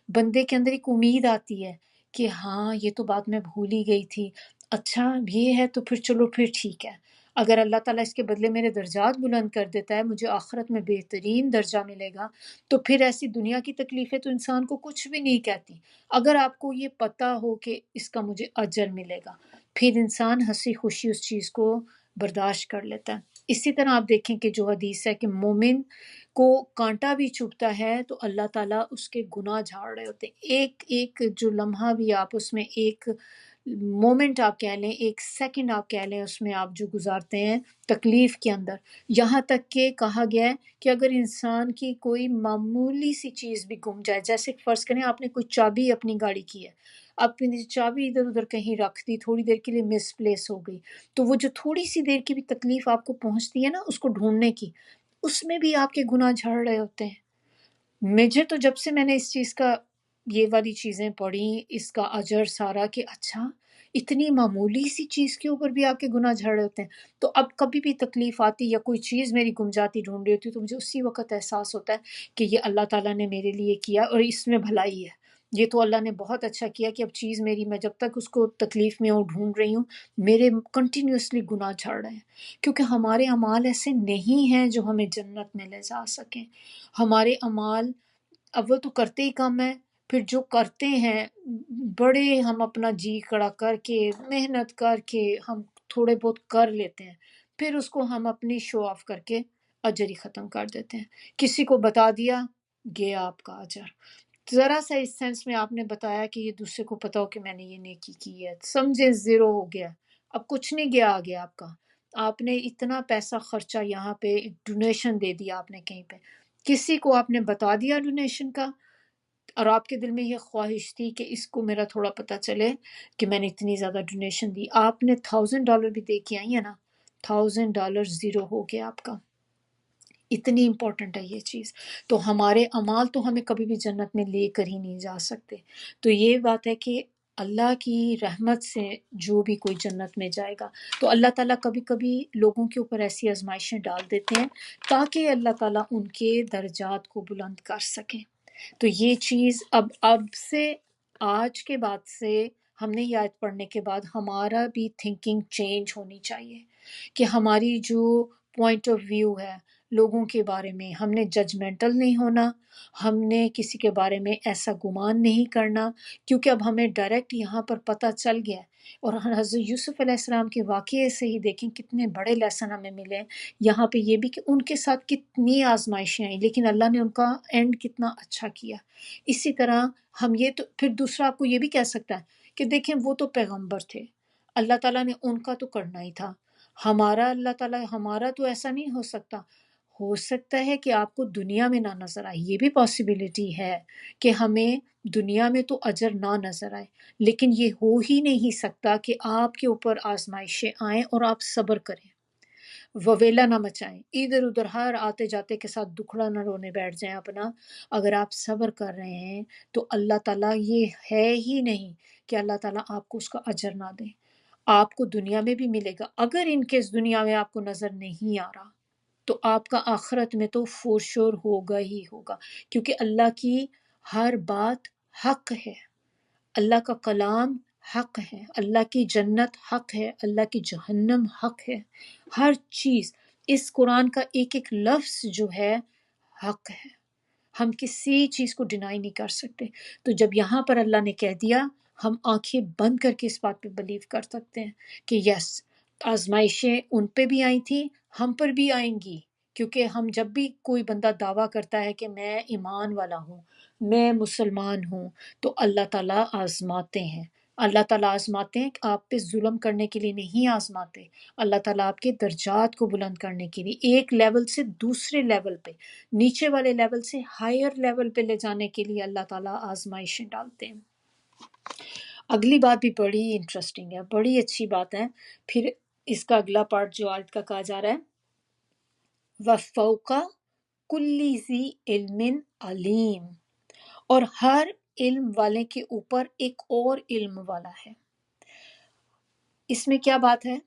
بندے کے اندر ایک امید آتی ہے کہ ہاں یہ تو بات میں بھول ہی گئی تھی، اچھا یہ ہے تو پھر چلو پھر ٹھیک ہے، اگر اللہ تعالیٰ اس کے بدلے میرے درجات بلند کر دیتا ہے، مجھے آخرت میں بہترین درجہ ملے گا، تو پھر ایسی دنیا کی تکلیفیں تو انسان کو کچھ بھی نہیں کہتی، اگر آپ کو یہ پتہ ہو کہ اس کا مجھے اجر ملے گا، پھر انسان ہنسی خوشی اس چیز کو برداشت کر لیتا ہے۔ اسی طرح آپ دیکھیں کہ جو حدیث ہے کہ مومن کو کانٹا بھی چبھتا ہے تو اللہ تعالیٰ اس کے گناہ جھاڑ رہے ہوتے ہیں، ایک ایک جو لمحہ بھی آپ اس میں، ایک مومنٹ آپ کہہ لیں، ایک سیکنڈ آپ کہہ لیں، اس میں آپ جو گزارتے ہیں تکلیف کے اندر، یہاں تک کہ کہا گیا ہے کہ اگر انسان کی کوئی معمولی سی چیز بھی گم جائے، جیسے فرض کریں آپ نے کوئی چابی اپنی گاڑی کی ہے، اپنی چابی ادھر ادھر کہیں رکھ دی، تھوڑی دیر کے لیے مس پلیس ہو گئی، تو وہ جو تھوڑی سی دیر کی بھی تکلیف آپ کو پہنچتی ہے نا اس کو ڈھونڈنے کی، اس میں بھی آپ کے گناہ جھڑ رہے ہوتے ہیں۔ مجھے تو جب سے میں نے اس چیز کا، یہ والی چیزیں پڑھی، اس کا اجر سارا کہ اچھا اتنی معمولی سی چیز کے اوپر بھی آپ کے گناہ جھڑ رہے ہوتے ہیں، تو اب کبھی بھی تکلیف آتی یا کوئی چیز میری گم جاتی ڈھونڈ رہی ہوتی تو مجھے اسی وقت احساس ہوتا ہے کہ یہ اللہ تعالیٰ نے میرے لیے کیا اور اس میں بھلائی ہے، یہ تو اللہ نے بہت اچھا کیا کہ اب چیز میری، میں جب تک اس کو تکلیف میں ہوں ڈھونڈ رہی ہوں، میرے کنٹینیوسلی گناہ جھڑ رہے ہیں، کیونکہ ہمارے اعمال ایسے نہیں ہیں جو ہمیں جنت میں لے جا سکیں۔ ہمارے اعمال اول تو کرتے ہی کم ہیں، پھر جو کرتے ہیں بڑے ہم اپنا جی کڑا کر کے محنت کر کے ہم تھوڑے بہت کر لیتے ہیں، پھر اس کو ہم اپنی شو آف کر کے اجر ہی ختم کر دیتے ہیں، کسی کو بتا دیا گیا آپ کا اجر، ذرا سا اس سینس میں آپ نے بتایا کہ یہ دوسرے کو پتا ہو کہ میں نے یہ نیکی کی ہے، سمجھے زیرو ہو گیا، اب کچھ نہیں گیا آگے آپ کا، آپ نے اتنا پیسہ خرچہ یہاں پہ ڈونیشن دے دیا آپ نے کہیں پہ، کسی کو آپ نے بتا دیا ڈونیشن کا، اور آپ کے دل میں یہ خواہش تھی کہ اس کو میرا تھوڑا پتہ چلے کہ میں نے اتنی زیادہ ڈونیشن دی، آپ نے $1000 بھی دے کے آئی ہیں نا، $1,000 زیرو ہو گیا آپ کا. اتنی امپورٹنٹ ہے یہ چیز. تو ہمارے اعمال تو ہمیں کبھی بھی جنت میں لے کر ہی نہیں جا سکتے. تو یہ بات ہے کہ اللہ کی رحمت سے جو بھی کوئی جنت میں جائے گا، تو اللہ تعالیٰ کبھی کبھی لوگوں کے اوپر ایسی آزمائشیں ڈال دیتے ہیں تاکہ اللہ تعالیٰ ان کے درجات کو بلند کر سکیں. تو یہ چیز اب سے، آج کے بعد سے، ہم نے یہ آیت پڑھنے کے بعد ہمارا بھی تھنکنگ چینج ہونی چاہیے کہ ہماری جو پوائنٹ آف ویو ہے لوگوں کے بارے میں، ہم نے ججمنٹل نہیں ہونا، ہم نے کسی کے بارے میں ایسا گمان نہیں کرنا، کیونکہ اب ہمیں ڈائریکٹ یہاں پر پتہ چل گیا ہے. اور حضرت یوسف علیہ السلام کے واقعے سے ہی دیکھیں کتنے بڑے لیسن ہمیں ملے ہیں یہاں پہ، یہ بھی کہ ان کے ساتھ کتنی آزمائشیں آئیں لیکن اللہ نے ان کا اینڈ کتنا اچھا کیا. اسی طرح ہم یہ تو پھر دوسرا آپ کو یہ بھی کہہ سکتا ہے کہ دیکھیں وہ تو پیغمبر تھے، اللہ تعالیٰ نے ان کا تو کرنا ہی تھا. ہمارا اللہ تعالیٰ، ہمارا تو ایسا نہیں ہو سکتا ہے کہ آپ کو دنیا میں نہ نظر آئے، یہ بھی پاسبلٹی ہے کہ ہمیں دنیا میں تو اجر نہ نظر آئے، لیکن یہ ہو ہی نہیں سکتا کہ آپ کے اوپر آزمائشیں آئیں اور آپ صبر کریں، وویلا نہ مچائیں، ادھر ادھر ہر آتے جاتے کے ساتھ دکھڑا نہ رونے بیٹھ جائیں اپنا. اگر آپ صبر کر رہے ہیں تو اللہ تعالیٰ، یہ ہے ہی نہیں کہ اللہ تعالیٰ آپ کو اس کا اجر نہ دے. آپ کو دنیا میں بھی ملے گا. اگر ان کیس دنیا میں آپ کو نظر نہیں آ رہا تو آپ کا آخرت میں تو فور شور ہوگا ہی ہوگا، کیونکہ اللہ کی ہر بات حق ہے، اللہ کا کلام حق ہے، اللہ کی جنت حق ہے، اللہ کی جہنم حق ہے. ہر چیز، اس قرآن کا ایک ایک لفظ جو ہے حق ہے، ہم کسی چیز کو ڈینائی نہیں کر سکتے. تو جب یہاں پر اللہ نے کہہ دیا، ہم آنکھیں بند کر کے اس بات پہ بلیو کر سکتے ہیں کہ یس، آزمائشیں ان پہ بھی آئی تھیں، ہم پر بھی آئیں گی. کیونکہ ہم جب بھی کوئی بندہ دعویٰ کرتا ہے کہ میں ایمان والا ہوں، میں مسلمان ہوں، تو اللہ تعالیٰ آزماتے ہیں. اللہ تعالیٰ آزماتے ہیں، آپ پہ ظلم کرنے کے لیے نہیں آزماتے. اللہ تعالیٰ آپ کے درجات کو بلند کرنے کے لیے، ایک لیول سے دوسرے لیول پہ، نیچے والے لیول سے ہائر لیول پہ لے جانے کے لیے اللہ تعالیٰ آزمائشیں ڈالتے ہیں. اگلی بات بھی بڑی انٹرسٹنگ ہے، بڑی اچھی بات ہے. پھر اس کا اگلا پارٹ جو آیت کا کہا جا رہا ہے، وَفَوْقَ كُلِّ ذِي عِلْمٍ عَلِيمٍ، اور ہر علم والے کے اوپر ایک اور علم والا ہے. اس میں کیا بات ہے؟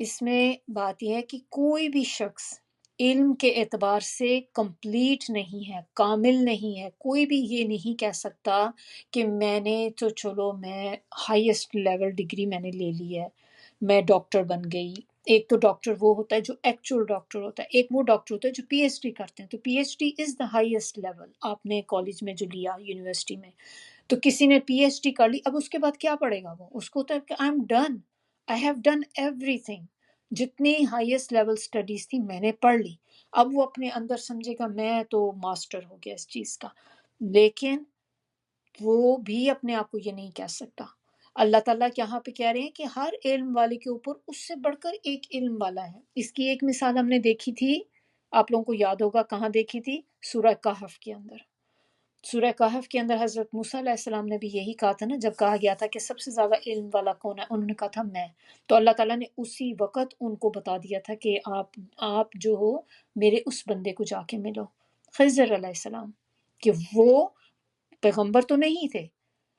اس میں بات یہ ہے کہ کوئی بھی شخص علم کے اعتبار سے کمپلیٹ نہیں ہے، کامل نہیں ہے. کوئی بھی یہ نہیں کہہ سکتا کہ میں نے تو چلو میں ہائیسٹ لیول ڈگری میں نے لے لی ہے، میں ڈاکٹر بن گئی. ایک تو ڈاکٹر وہ ہوتا ہے جو ایکچوئل ڈاکٹر ہوتا ہے، ایک وہ ڈاکٹر ہوتا ہے جو پی ایچ ڈی کرتے ہیں. تو P H D is the highest level آپ نے کالج میں جو لیا، یونیورسٹی میں. تو کسی نے پی ایچ ڈی کر لی، اب اس کے بعد کیا پڑھے گا؟ وہ اس کو ہوتا ہے کہ I am done, I have done every thing, جتنی ہائیسٹ لیول سٹڈیز تھی میں نے پڑھ لی. اب وہ اپنے اندر سمجھے گا میں تو ماسٹر ہو گیا اس چیز کا. لیکن وہ بھی اپنے آپ کو یہ نہیں کہہ سکتا. اللہ تعالیٰ یہاں پہ کہہ رہے ہیں کہ ہر علم والے کے اوپر اس سے بڑھ کر ایک علم والا ہے. اس کی ایک مثال ہم نے دیکھی تھی، آپ لوگوں کو یاد ہوگا کہاں دیکھی تھی؟ سورہ کہف کے اندر. سورہ کہف کے اندر حضرت موسیٰ علیہ السلام نے بھی یہی کہا تھا نا، جب کہا گیا تھا کہ سب سے زیادہ علم والا کون ہے، انہوں نے کہا تھا میں. تو اللہ تعالیٰ نے اسی وقت ان کو بتا دیا تھا کہ آپ جو ہو میرے اس بندے کو جا کے ملو، خضر علیہ السلام، کہ وہ پیغمبر تو نہیں تھے.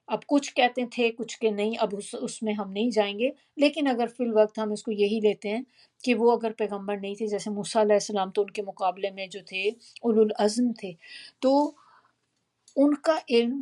اب کچھ کہتے تھے کچھ کے نہیں، اب اس میں ہم نہیں جائیں گے. لیکن اگر فی الوقت ہم اس کو یہی لیتے ہیں کہ وہ اگر پیغمبر نہیں تھے، جیسے موسیٰ علیہ السلام تو ان کے مقابلے میں جو تھے اولو العزم تھے، تو ان کا علم،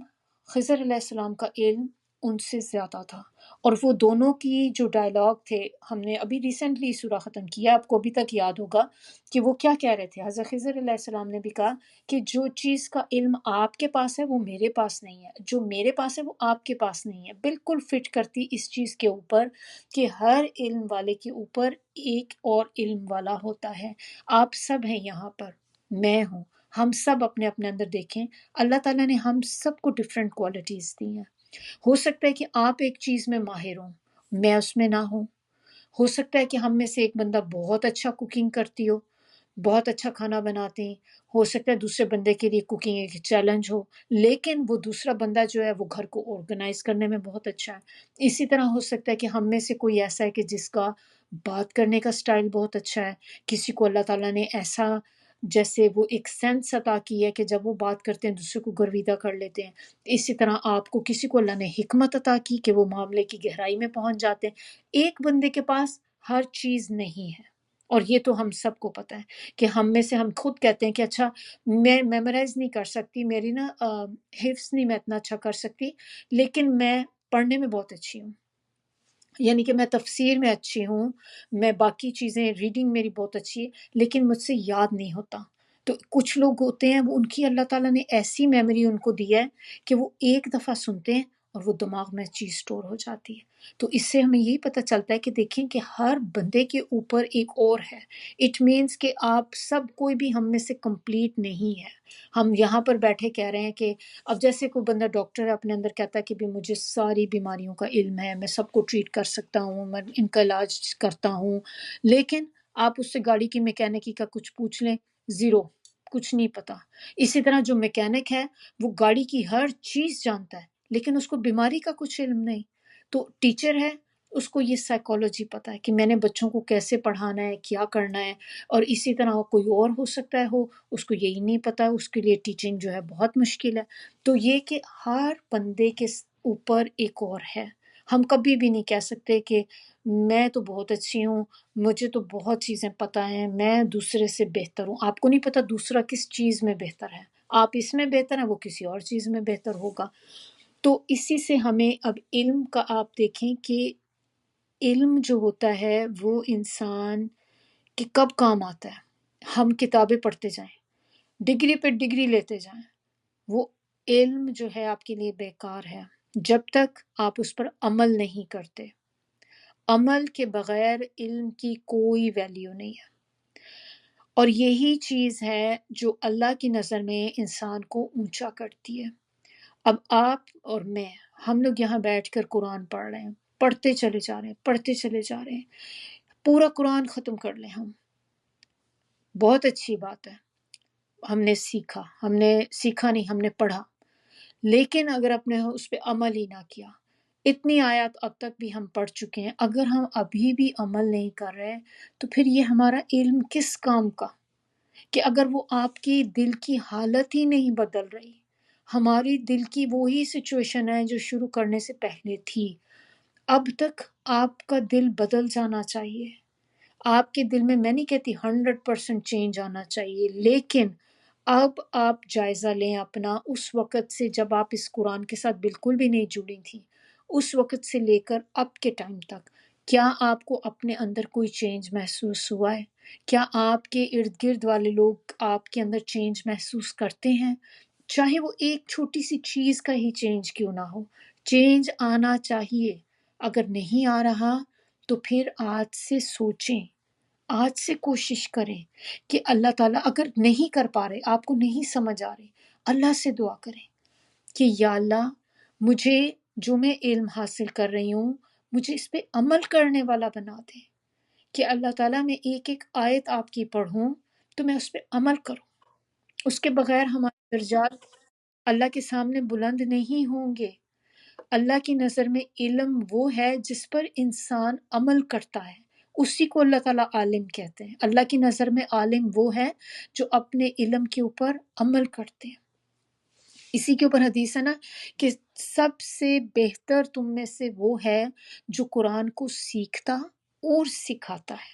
خضر علیہ السلام کا علم ان سے زیادہ تھا. اور وہ دونوں کی جو ڈائلاگ تھے، ہم نے ابھی ریسنٹلی سورہ ختم کیا، آپ کو ابھی تک یاد ہوگا کہ وہ کیا کہہ رہے تھے. حضرت خضر علیہ السلام نے بھی کہا کہ جو چیز کا علم آپ کے پاس ہے وہ میرے پاس نہیں ہے، جو میرے پاس ہے وہ آپ کے پاس نہیں ہے. بالکل فٹ کرتی اس چیز کے اوپر کہ ہر علم والے کے اوپر ایک اور علم والا ہوتا ہے. آپ سب ہیں یہاں پر، میں ہوں، ہم سب اپنے اپنے اندر دیکھیں، اللہ تعالیٰ نے ہم سب کو ڈفرینٹ کوالٹیز دی ہیں. ہو سکتا ہے کہ آپ ایک چیز میں ماہر ہوں، میں اس میں نہ ہوں. ہو سکتا ہے کہ ہم میں سے ایک بندہ بہت اچھا کوکنگ کرتی ہو، بہت اچھا کھانا بناتے ہیں. ہو سکتا ہے دوسرے بندے کے لیے کوکنگ ایک چیلنج ہو، لیکن وہ دوسرا بندہ جو ہے وہ گھر کو آرگنائز کرنے میں بہت اچھا ہے. اسی طرح ہو سکتا ہے کہ ہم میں سے کوئی ایسا ہے کہ جس کا بات کرنے کا سٹائل بہت اچھا ہے. کسی کو اللہ تعالیٰ نے ایسا جیسے وہ ایک سینس عطا کی ہے کہ جب وہ بات کرتے ہیں دوسرے کو گرویدہ کر لیتے ہیں. اسی طرح آپ کو کسی کو اللہ نے حکمت عطا کی کہ وہ معاملے کی گہرائی میں پہنچ جاتے ہیں. ایک بندے کے پاس ہر چیز نہیں ہے، اور یہ تو ہم سب کو پتہ ہے کہ ہم میں سے ہم خود کہتے ہیں کہ اچھا میں میمورائز نہیں کر سکتی، میری نا حفظ نہیں میں اتنا اچھا کر سکتی، لیکن میں پڑھنے میں بہت اچھی ہوں، یعنی کہ میں تفسیر میں اچھی ہوں، میں باقی چیزیں ریڈنگ میری بہت اچھی ہے، لیکن مجھ سے یاد نہیں ہوتا. تو کچھ لوگ ہوتے ہیں وہ ان کی اللہ تعالیٰ نے ایسی میموری ان کو دی ہے کہ وہ ایک دفعہ سنتے ہیں اور وہ دماغ میں چیز سٹور ہو جاتی ہے. تو اس سے ہمیں یہی پتہ چلتا ہے کہ دیکھیں کہ ہر بندے کے اوپر ایک اور ہے. اٹ مینس کہ آپ سب کوئی بھی ہم میں سے کمپلیٹ نہیں ہے. ہم یہاں پر بیٹھے کہہ رہے ہیں کہ اب جیسے کوئی بندہ ڈاکٹر ہے اپنے اندر کہتا ہے کہ بھی مجھے ساری بیماریوں کا علم ہے، میں سب کو ٹریٹ کر سکتا ہوں، میں ان کا علاج کرتا ہوں، لیکن آپ اس سے گاڑی کی میکینکی کا کچھ پوچھ لیں، زیرو، کچھ نہیں پتا. اسی طرح جو میکینک ہے وہ گاڑی کی ہر چیز جانتا ہے لیکن اس کو بیماری کا کچھ علم نہیں. تو ٹیچر ہے، اس کو یہ سائیکالوجی پتہ ہے کہ میں نے بچوں کو کیسے پڑھانا ہے، کیا کرنا ہے. اور اسی طرح کوئی اور ہو سکتا ہے اس کو یہی نہیں پتا، اس کے لیے ٹیچنگ جو ہے بہت مشکل ہے. تو یہ کہ ہر بندے کے اوپر ایک اور ہے. ہم کبھی بھی نہیں کہہ سکتے کہ میں تو بہت اچھی ہوں، مجھے تو بہت چیزیں پتہ ہیں، میں دوسرے سے بہتر ہوں. آپ کو نہیں پتہ دوسرا کس چیز میں بہتر ہے، آپ اس میں بہتر ہیں، وہ کسی اور چیز میں بہتر ہوگا. تو اسی سے ہمیں اب علم کا آپ دیکھیں کہ علم جو ہوتا ہے وہ انسان کے کب کام آتا ہے. ہم کتابیں پڑھتے جائیں، ڈگری پہ ڈگری لیتے جائیں، وہ علم جو ہے آپ کے لیے بیکار ہے جب تک آپ اس پر عمل نہیں کرتے. عمل کے بغیر علم کی کوئی ویلیو نہیں ہے. اور یہی چیز ہے جو اللہ کی نظر میں انسان کو اونچا کرتی ہے. اب آپ اور میں، ہم لوگ یہاں بیٹھ کر قرآن پڑھ رہے ہیں، پڑھتے چلے جا رہے ہیں، پڑھتے چلے جا رہے ہیں، پورا قرآن ختم کر لیں ہم، بہت اچھی بات ہے. ہم نے سیکھا نہیں، ہم نے پڑھا، لیکن اگر اپ نے اس پہ عمل ہی نہ کیا. اتنی آیات اب تک بھی ہم پڑھ چکے ہیں، اگر ہم ابھی بھی عمل نہیں کر رہے تو پھر یہ ہمارا علم کس کام کا؟ کہ اگر وہ آپ کی دل کی حالت ہی نہیں بدل رہی، ہماری دل کی وہی سچویشن ہے جو شروع کرنے سے پہلے تھی. اب تک آپ کا دل بدل جانا چاہیے. آپ کے دل میں نہیں کہتی 100% چینج آنا چاہیے، لیکن اب آپ جائزہ لیں اپنا اس وقت سے جب آپ اس قرآن کے ساتھ بالکل بھی نہیں جڑی تھیں، اس وقت سے لے کر اب کے ٹائم تک. کیا آپ کو اپنے اندر کوئی چینج محسوس ہوا ہے؟ کیا آپ کے ارد گرد والے لوگ آپ کے اندر چینج محسوس کرتے ہیں؟ چاہے وہ ایک چھوٹی سی چیز کا ہی چینج کیوں نہ ہو، چینج آنا چاہیے. اگر نہیں آ رہا تو پھر آج سے سوچیں، آج سے کوشش کریں کہ اللہ تعالیٰ اگر نہیں کر پا رہے، آپ کو نہیں سمجھ آ رہے، اللہ سے دعا کریں کہ یا اللہ مجھے جو میں علم حاصل کر رہی ہوں مجھے اس پہ عمل کرنے والا بنا دیں. کہ اللہ تعالیٰ میں ایک ایک آیت آپ کی پڑھوں تو میں اس پہ عمل کروں. اس کے بغیر ہمارے درجات اللہ کے سامنے بلند نہیں ہوں گے. اللہ کی نظر میں علم وہ ہے جس پر انسان عمل کرتا ہے، اسی کو اللہ تعالیٰ عالم کہتے ہیں. اللہ کی نظر میں عالم وہ ہے جو اپنے علم کے اوپر عمل کرتے ہیں. اسی کے اوپر حدیث ہے نا کہ سب سے بہتر تم میں سے وہ ہے جو قرآن کو سیکھتا اور سکھاتا ہے.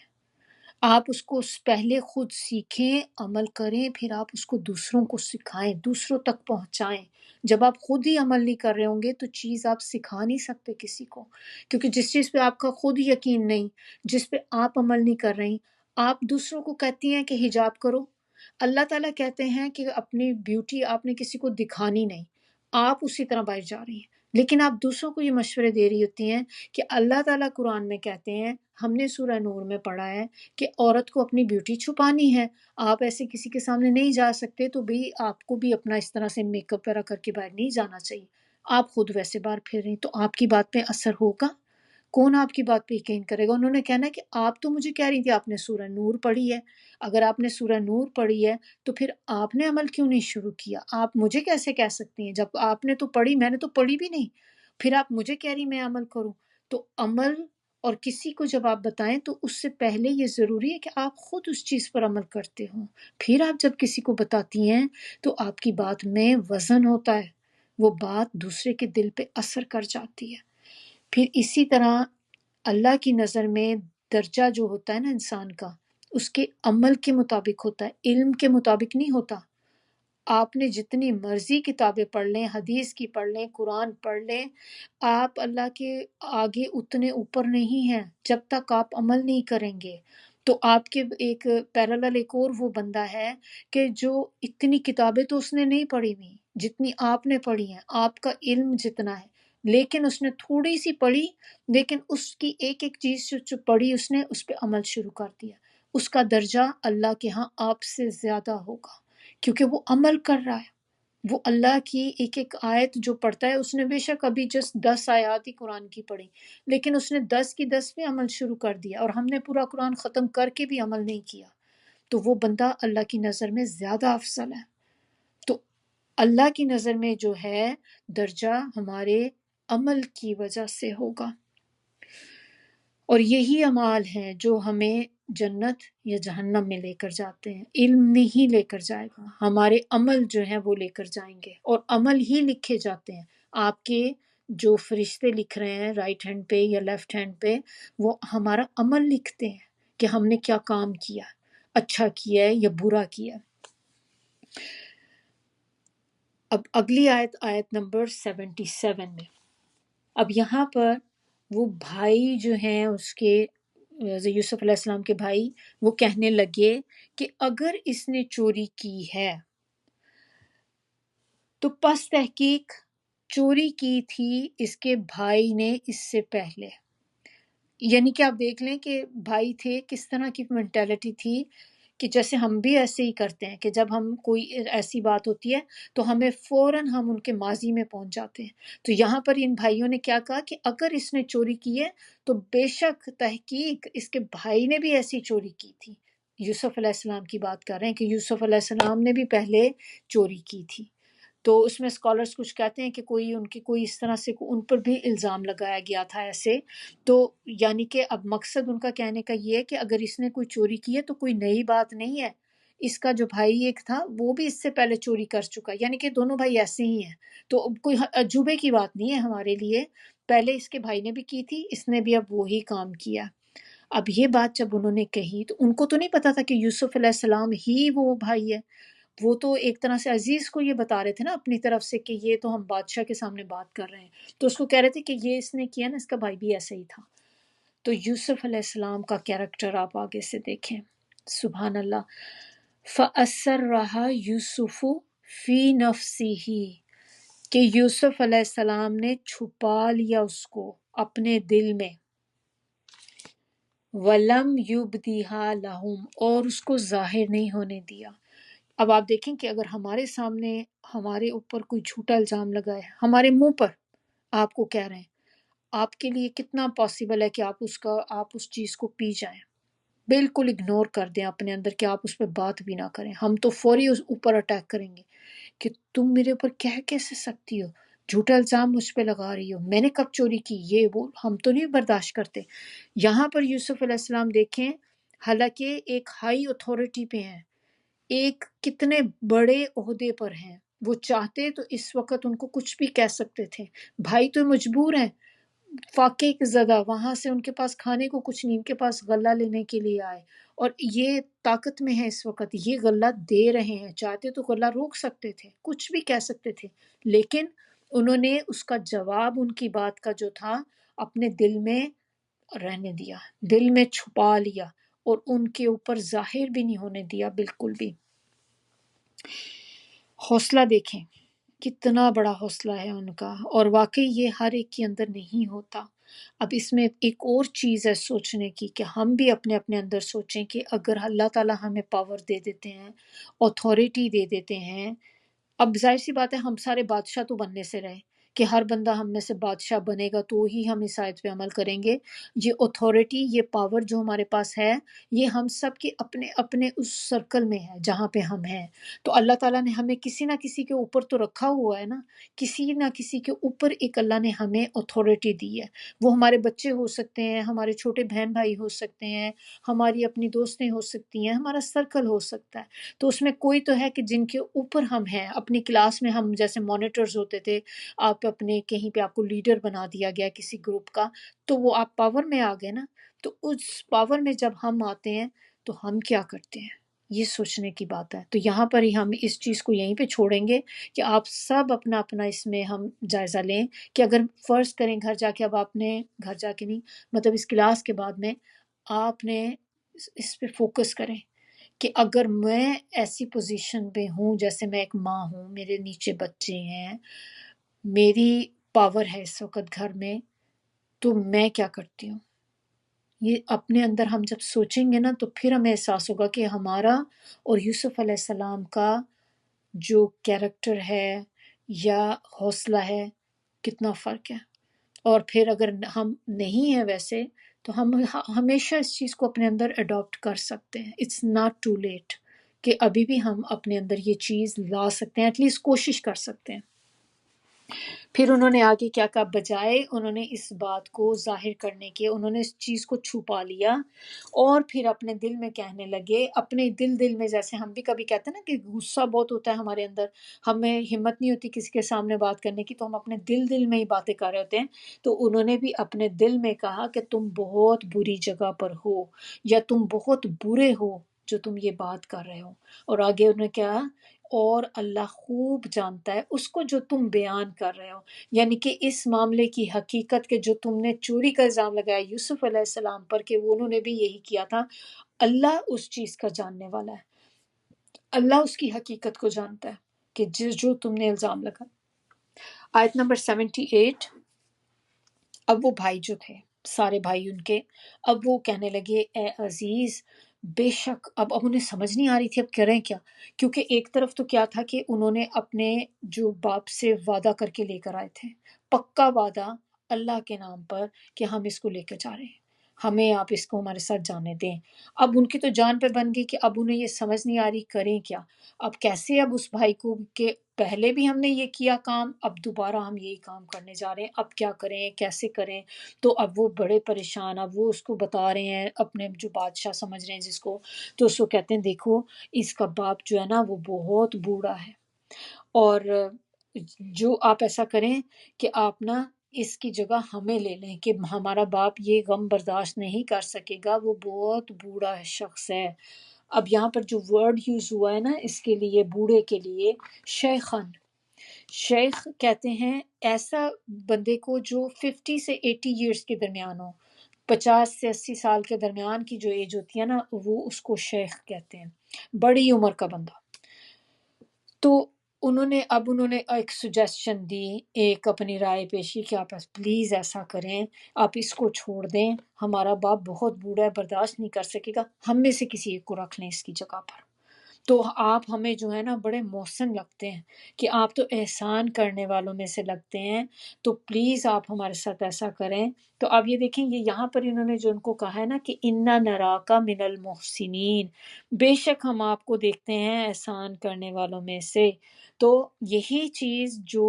آپ اس کو پہلے خود سیکھیں، عمل کریں، پھر آپ اس کو دوسروں کو سکھائیں، دوسروں تک پہنچائیں. جب آپ خود ہی عمل نہیں کر رہے ہوں گے تو چیز آپ سکھا نہیں سکتے کسی کو، کیونکہ جس چیز پہ آپ کا خود یقین نہیں، جس پہ آپ عمل نہیں کر رہی، آپ دوسروں کو کہتی ہیں کہ حجاب کرو. اللہ تعالیٰ کہتے ہیں کہ اپنی بیوٹی آپ نے کسی کو دکھانی نہیں، آپ اسی طرح باہر جا رہی ہیں، لیکن آپ دوسروں کو یہ مشورے دے رہی ہوتی ہیں کہ اللہ تعالیٰ قرآن میں کہتے ہیں، ہم نے سورہ نور میں پڑھا ہے کہ عورت کو اپنی بیوٹی چھپانی ہے، آپ ایسے کسی کے سامنے نہیں جا سکتے، تو بھی آپ کو بھی اپنا اس طرح سے میک اپ وغیرہ کر کے باہر نہیں جانا چاہیے. آپ خود ویسے باہر پھر رہی تو آپ کی بات پہ اثر ہوگا؟ کون آپ کی بات پہ یقین کرے گا؟ انہوں نے کہنا کہ آپ تو مجھے کہہ رہی تھی آپ نے سورہ نور پڑھی ہے. اگر آپ نے سورہ نور پڑھی ہے تو پھر آپ نے عمل کیوں نہیں شروع کیا؟ آپ مجھے کیسے کہہ سکتی ہیں جب آپ نے تو پڑھی، میں نے تو پڑھی بھی نہیں، پھر آپ مجھے کہہ رہی میں عمل کروں؟ تو عمل اور کسی کو جب آپ بتائیں تو اس سے پہلے یہ ضروری ہے کہ آپ خود اس چیز پر عمل کرتے ہوں، پھر آپ جب کسی کو بتاتی ہیں تو آپ کی بات میں وزن ہوتا ہے، وہ بات دوسرے کے دل پہ اثر کر جاتی ہے۔ پھر اسی طرح اللہ کی نظر میں درجہ جو ہوتا ہے نا انسان کا، اس کے عمل کے مطابق ہوتا ہے، علم کے مطابق نہیں ہوتا۔ آپ نے جتنی مرضی کتابیں پڑھ لیں، حدیث کی پڑھ لیں، قرآن پڑھ لیں، آپ اللہ کے آگے اتنے اوپر نہیں ہیں جب تک آپ عمل نہیں کریں گے۔ تو آپ کے ایک پیرالل ایک اور وہ بندہ ہے کہ جو اتنی کتابیں تو اس نے نہیں پڑھی ہوئی جتنی آپ نے پڑھی ہیں، آپ کا علم جتنا ہے، لیکن اس نے تھوڑی سی پڑھی، لیکن اس کی ایک ایک چیز جو پڑھی اس نے اس پہ عمل شروع کر دیا، اس کا درجہ اللہ کے ہاں آپ سے زیادہ ہوگا، کیونکہ وہ عمل کر رہا ہے۔ وہ اللہ کی ایک ایک آیت جو پڑھتا ہے، اس نے بے شک ابھی جسٹ 10 آیات ہی قرآن کی پڑھی، لیکن اس نے 10 کی 10 پہ عمل شروع کر دیا، اور ہم نے پورا قرآن ختم کر کے بھی عمل نہیں کیا، تو وہ بندہ اللہ کی نظر میں زیادہ افضل ہے۔ تو اللہ کی نظر میں جو ہے درجہ ہمارے عمل کی وجہ سے ہوگا، اور یہی اعمال ہیں جو ہمیں جنت یا جہنم میں لے کر جاتے ہیں۔ علم نہیں لے کر جائے گا، ہمارے عمل جو ہیں وہ لے کر جائیں گے، اور عمل ہی لکھے جاتے ہیں۔ آپ کے جو فرشتے لکھ رہے ہیں رائٹ ہینڈ پہ یا لیفٹ ہینڈ پہ، وہ ہمارا عمل لکھتے ہیں کہ ہم نے کیا کام کیا، اچھا کیا ہے یا برا کیا۔ اب اگلی آیت، آیت نمبر 77 میں، اب یہاں پر وہ بھائی جو ہیں اس کے، یوسف علیہ السلام کے بھائی، وہ کہنے لگے کہ اگر اس نے چوری کی ہے تو پس تحقیق چوری کی تھی اس کے بھائی نے اس سے پہلے۔ یعنی کہ آپ دیکھ لیں کہ بھائی تھے، کس طرح کی مینٹیلٹی تھی کہ جیسے ہم بھی ایسے ہی کرتے ہیں کہ جب ہم کوئی ایسی بات ہوتی ہے تو ہمیں فوراً ہم ان کے ماضی میں پہنچ جاتے ہیں۔ تو یہاں پر ان بھائیوں نے کیا کہا کہ اگر اس نے چوری کی ہے تو بے شک تحقیق اس کے بھائی نے بھی ایسی چوری کی تھی۔ یوسف علیہ السلام کی بات کر رہے ہیں کہ یوسف علیہ السلام نے بھی پہلے چوری کی تھی۔ تو اس میں اسکالرس کچھ کہتے ہیں کہ کوئی ان کی کوئی اس طرح سے ان پر بھی الزام لگایا گیا تھا ایسے، تو یعنی کہ اب مقصد ان کا کہنے کا یہ ہے کہ اگر اس نے کوئی چوری کی ہے تو کوئی نئی بات نہیں ہے، اس کا جو بھائی ایک تھا وہ بھی اس سے پہلے چوری کر چکا، یعنی کہ دونوں بھائی ایسے ہی ہیں، تو اب کوئی عجوبے کی بات نہیں ہے ہمارے لیے، پہلے اس کے بھائی نے بھی کی تھی، اس نے بھی اب وہی کام کیا۔ اب یہ بات جب انہوں نے کہی تو ان کو تو نہیں پتا تھا کہ یوسف علیہ السلام ہی وہ بھائی ہے، وہ تو ایک طرح سے عزیز کو یہ بتا رہے تھے نا اپنی طرف سے کہ یہ تو ہم بادشاہ کے سامنے بات کر رہے ہیں، تو اس کو کہہ رہے تھے کہ یہ اس نے کیا نا، اس کا بھائی بھی ایسا ہی تھا۔ تو یوسف علیہ السلام کا کیریکٹر آپ آگے سے دیکھیں، سبحان اللہ۔ فَأَسَرَّهَا يُوسُفُ فِي نَفْسِهِ، کہ یوسف علیہ السلام نے چھپا لیا اس کو اپنے دل میں، وَلَمْ يُبْدِهَا لَهُمْ، اور اس کو ظاہر نہیں ہونے دیا۔ اب آپ دیکھیں کہ اگر ہمارے سامنے ہمارے اوپر کوئی جھوٹا الزام لگا ہے، ہمارے منہ پر آپ کو کہہ رہے ہیں، آپ کے لیے کتنا پاسبل ہے کہ آپ اس چیز کو پی جائیں، بالکل اگنور کر دیں اپنے اندر کہ آپ اس پہ بات بھی نہ کریں، ہم تو فوری اس اوپر اٹیک کریں گے کہ تم میرے اوپر کہہ کیسے سکتی ہو، جھوٹا الزام مجھ پہ لگا رہی ہو، میں نے کب چوری کی، یہ وہ ہم تو نہیں برداشت کرتے۔ یہاں پر یوسف علیہ السلام دیکھیں، حالانکہ ایک ہائی اتھارٹی پہ ہیں، ایک کتنے بڑے عہدے پر ہیں، وہ چاہتے تو اس وقت ان کو کچھ بھی کہہ سکتے تھے، بھائی تو مجبور ہیں، فاقے کی زدہ، وہاں سے ان کے پاس کھانے کو کچھ نہیں، ان کے پاس غلہ لینے کے لیے آئے، اور یہ طاقت میں ہے اس وقت، یہ غلہ دے رہے ہیں، چاہتے تو غلہ روک سکتے تھے، کچھ بھی کہہ سکتے تھے، لیکن انہوں نے اس کا جواب ان کی بات کا جو تھا اپنے دل میں رہنے دیا، دل میں چھپا لیا، اور ان کے اوپر ظاہر بھی نہیں ہونے دیا بالکل بھی۔ حوصلہ دیکھیں کتنا بڑا حوصلہ ہے ان کا، اور واقعی یہ ہر ایک کے اندر نہیں ہوتا۔ اب اس میں ایک اور چیز ہے سوچنے کی کہ ہم بھی اپنے اپنے اندر سوچیں کہ اگر اللہ تعالیٰ ہمیں پاور دے دیتے ہیں، اتھارٹی دے دیتے ہیں، اب ظاہر سی بات ہے ہم سارے بادشاہ تو بننے سے رہے، کہ ہر بندہ ہم میں سے بادشاہ بنے گا تو ہی ہم اس آیت پہ عمل کریں گے. یہ اتھارٹی، یہ پاور جو ہمارے پاس ہے، یہ ہم سب کے اپنے اپنے اس سرکل میں ہے جہاں پہ ہم ہیں. تو اللہ تعالیٰ نے ہمیں کسی نہ کسی کے اوپر تو رکھا ہوا ہے نا، کسی نہ کسی کے اوپر ایک اللہ نے ہمیں اتھارٹی دی ہے. وہ ہمارے بچے ہو سکتے ہیں، ہمارے چھوٹے بہن بھائی ہو سکتے ہیں، ہماری اپنی دوستیں ہو سکتی ہیں، ہمارا سرکل ہو سکتا ہے. تو اس میں کوئی تو ہے کہ جن کے اوپر ہم ہیں. اپنی کلاس میں ہم جیسے مانیٹرز ہوتے تھے، آپ اپنے کہیں پہ آپ کو لیڈر بنا دیا گیا کسی گروپ کا، تو وہ آپ پاور میں آ گئے نا. تو اس پاور میں جب ہم آتے ہیں تو ہم کیا کرتے ہیں، یہ سوچنے کی بات ہے. تو یہاں پر ہی ہم اس چیز کو یہیں پہ چھوڑیں گے کہ آپ سب اپنا اپنا اس میں ہم جائزہ لیں کہ اگر فرض کریں گھر جا کے، اب آپ نے گھر جا کے نہیں، مطلب اس کلاس کے بعد میں آپ نے اس پہ فوکس کریں کہ اگر میں ایسی پوزیشن پہ ہوں، جیسے میں ایک ماں ہوں، میرے نیچے بچے ہیں، میری پاور ہے اس وقت گھر میں، تو میں کیا کرتی ہوں. یہ اپنے اندر ہم جب سوچیں گے نا تو پھر ہمیں احساس ہوگا کہ ہمارا اور یوسف علیہ السلام کا جو کیریکٹر ہے یا حوصلہ ہے، کتنا فرق ہے. اور پھر اگر ہم نہیں ہیں ویسے تو ہم ہمیشہ اس چیز کو اپنے اندر اڈاپٹ کر سکتے ہیں. اٹس ناٹ ٹو لیٹ کہ ابھی بھی ہم اپنے اندر یہ چیز لا سکتے ہیں، ایٹ لیسٹ کوشش کر سکتے ہیں. پھر انہوں نے آگے کیا کہا، بجائے انہوں نے اس بات کو ظاہر کرنے کے، انہوں نے اس چیز کو چھپا لیا اور پھر اپنے دل میں کہنے لگے، اپنے دل میں، جیسے ہم بھی کبھی کہتے ہیں نا کہ غصہ بہت ہوتا ہے ہمارے اندر، ہمیں ہمت نہیں ہوتی کسی کے سامنے بات کرنے کی، تو ہم اپنے دل میں ہی باتیں کر رہے ہوتے ہیں. تو انہوں نے بھی اپنے دل میں کہا کہ تم بہت بری جگہ پر ہو، یا تم بہت برے ہو جو تم یہ بات کر رہے ہو. اور آگے انہوں نے کیا، اور اللہ خوب جانتا ہے اس کو جو تم بیان کر رہے ہو. یعنی کہ اس معاملے کی حقیقت کے جو تم نے چوری کا الزام لگایا یوسف علیہ السلام پر کہ وہ انہوں نے بھی یہی کیا تھا، اللہ اس چیز کا جاننے والا ہے. اللہ اس کی حقیقت کو جانتا ہے کہ جو تم نے الزام لگا. آیت نمبر 78. اب وہ بھائی جو تھے، سارے بھائی ان کے، اب وہ کہنے لگے اے عزیز، بے شک اب انہیں سمجھ نہیں آ رہی تھی اب کریں کیا. کیونکہ ایک طرف تو کیا تھا کہ انہوں نے اپنے جو باپ سے وعدہ کر کے لے کر آئے تھے، پکا وعدہ اللہ کے نام پر کہ ہم اس کو لے کے جا رہے ہیں، ہمیں آپ اس کو ہمارے ساتھ جانے دیں. اب ان کی تو جان پہ بن گئی کہ اب انہیں یہ سمجھ نہیں آ رہی کریں کیا. اب کیسے، اب اس بھائی کو کہ پہلے بھی ہم نے یہ کیا کام، اب دوبارہ ہم یہی کام کرنے جا رہے ہیں، اب کیا کریں کیسے کریں. تو اب وہ بڑے پریشان، اب وہ اس کو بتا رہے ہیں، اپنے جو بادشاہ سمجھ رہے ہیں جس کو، تو اس کو کہتے ہیں دیکھو اس کا باپ جو ہے نا وہ بہت بوڑھا ہے، اور جو آپ ایسا کریں کہ آپ نا اس کی جگہ ہمیں لے لیں کہ ہمارا باپ یہ غم برداشت نہیں کر سکے گا، وہ بہت بوڑھا شخص ہے. اب یہاں پر جو ورڈ یوز ہوا ہے نا اس کے لیے، بوڑھے کے لیے، شیخن. شیخ کہتے ہیں ایسا بندے کو جو 50 سے 80 ایئرس کے درمیان ہو، 50 سے 80 سال کے درمیان کی جو ایج ہوتی ہے نا، وہ اس کو شیخ کہتے ہیں، بڑی عمر کا بندہ. تو انہوں نے ایک سجیشن دی، ایک اپنی رائے پیشی کہ آپ پلیز ایسا کریں، آپ اس کو چھوڑ دیں، ہمارا باپ بہت بوڑھا ہے، برداشت نہیں کر سکے گا، ہم میں سے کسی ایک کو رکھ لیں اس کی جگہ پر. تو آپ ہمیں جو ہے نا بڑے محسن لگتے ہیں کہ آپ تو احسان کرنے والوں میں سے لگتے ہیں، تو پلیز آپ ہمارے ساتھ ایسا کریں. تو آپ یہ دیکھیں، یہ یہاں پر انہوں نے جو ان کو کہا ہے نا کہ انا نراک من المحسنین، بے شک ہم آپ کو دیکھتے ہیں احسان کرنے والوں میں سے. تو یہی چیز جو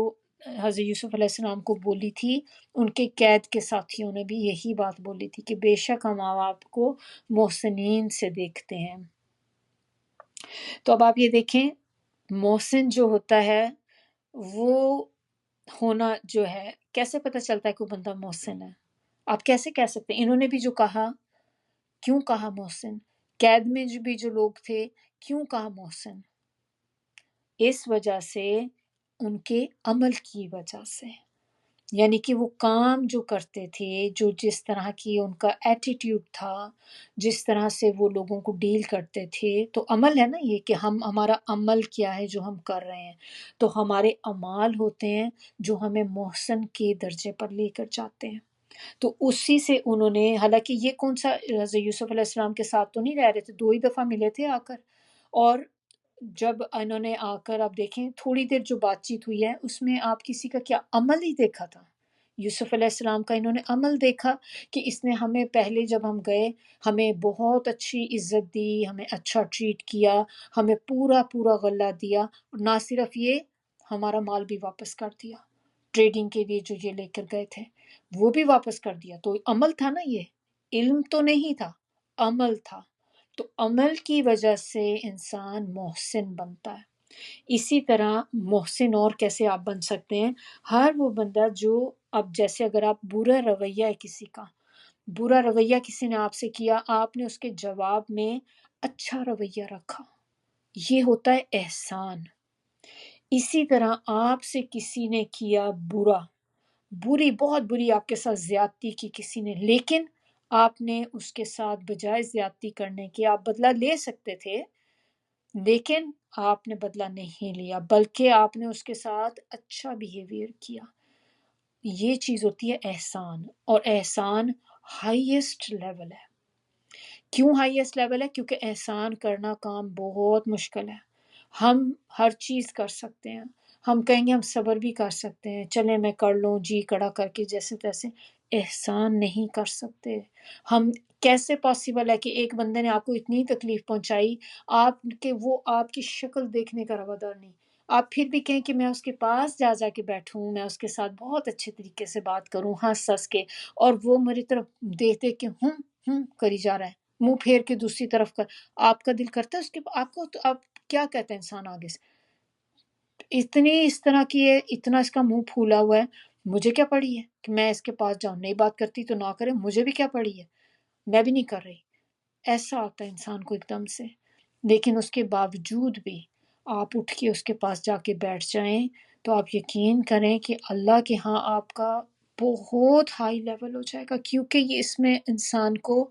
حضرت یوسف علیہ السلام کو بولی تھی، ان کے قید کے ساتھیوں نے بھی یہی بات بولی تھی کہ بے شک ہم آپ کو محسنین سے دیکھتے ہیں. تو اب آپ یہ دیکھیں، محسن جو ہوتا ہے وہ ہونا جو ہے، کیسے پتہ چلتا ہے کہ وہ بندہ محسن ہے؟ آپ کیسے کہہ سکتے ہیں؟ انہوں نے بھی جو کہا، کیوں کہا محسن؟ قید میں بھی جو لوگ تھے، کیوں کہا محسن؟ اس وجہ سے، ان کے عمل کی وجہ سے، یعنی کہ وہ کام جو کرتے تھے، جو جس طرح کی ان کا ایٹیٹیوڈ تھا، جس طرح سے وہ لوگوں کو ڈیل کرتے تھے. تو عمل ہے نا یہ کہ ہمارا عمل کیا ہے جو ہم کر رہے ہیں. تو ہمارے اعمال ہوتے ہیں جو ہمیں محسن کے درجے پر لے کر جاتے ہیں. تو اسی سے انہوں نے، حالانکہ یہ کون سا حضرت یوسف علیہ السلام کے ساتھ تو نہیں رہ رہے تھے، 2 ہی دفعہ ملے تھے آ کر، اور جب انہوں نے آ کر آپ دیکھیں تھوڑی دیر جو بات چیت ہوئی ہے اس میں آپ کسی کا کیا عمل ہی دیکھا تھا. یوسف علیہ السلام کا انہوں نے عمل دیکھا کہ اس نے ہمیں پہلے جب ہم گئے ہمیں بہت اچھی عزت دی، ہمیں اچھا ٹریٹ کیا، ہمیں پورا پورا غلہ دیا، اور نہ صرف یہ ہمارا مال بھی واپس کر دیا، ٹریڈنگ کے لیے جو یہ لے کر گئے تھے وہ بھی واپس کر دیا. تو عمل تھا نا، یہ علم تو نہیں تھا، عمل تھا. تو عمل کی وجہ سے انسان محسن بنتا ہے. اسی طرح محسن اور کیسے آپ بن سکتے ہیں؟ ہر وہ بندہ جو، اب جیسے اگر آپ برا رویہ ہے کسی کا، برا رویہ کسی نے آپ سے کیا، آپ نے اس کے جواب میں اچھا رویہ رکھا، یہ ہوتا ہے احسان. اسی طرح آپ سے کسی نے کیا برا، بری بہت بری آپ کے ساتھ زیادتی کی کسی نے، لیکن آپ نے اس کے ساتھ بجائے زیادتی کرنے کے آپ بدلہ لے سکتے تھے، لیکن آپ نے بدلہ نہیں لیا بلکہ آپ نے اس کے ساتھ اچھا بیہیویئر کیا. یہ چیز ہوتی ہے احسان، اور احسان ہائیسٹ لیول ہے. کیوں ہائیسٹ لیول ہے؟ کیونکہ احسان کرنا کام بہت مشکل ہے. ہم ہر چیز کر سکتے ہیں، ہم کہیں گے ہم صبر بھی کر سکتے ہیں، چلیں میں کر لوں جی کڑا کر کے جیسے تیسے. احسان نہیں کر سکتے ہم. کیسے پاسبل ہے کہ ایک بندے نے آپ کو اتنی تکلیف پہنچائی، آپ کے وہ آپ کی شکل دیکھنے کا روادار نہیں، آپ پھر بھی کہیں کہ میں اس کے پاس جا کے بیٹھوں، میں اس کے ساتھ بہت اچھے طریقے سے بات کروں ہنس کے، اور وہ میری طرف دیکھ کے کری جا رہا ہے، منہ پھیر کے دوسری طرف کر. آپ کا دل کرتا ہے اس کے آپ کو، تو آپ کیا کہتے ہیں انسان آگے سے، اتنی اس طرح کی ہے، اتنا اس کا منہ پھولا ہوا ہے، مجھے کیا پڑی ہے کہ میں اس کے پاس جاؤں، نہیں بات کرتی تو نہ کرے، مجھے بھی کیا پڑی ہے، میں بھی نہیں کر رہی. ایسا آتا ہے انسان کو ایک دم سے. لیکن اس کے باوجود بھی آپ اٹھ کے اس کے پاس جا کے بیٹھ جائیں تو آپ یقین کریں کہ اللہ کے ہاں آپ کا بہت ہائی لیول ہو جائے گا، کیونکہ یہ اس میں انسان کو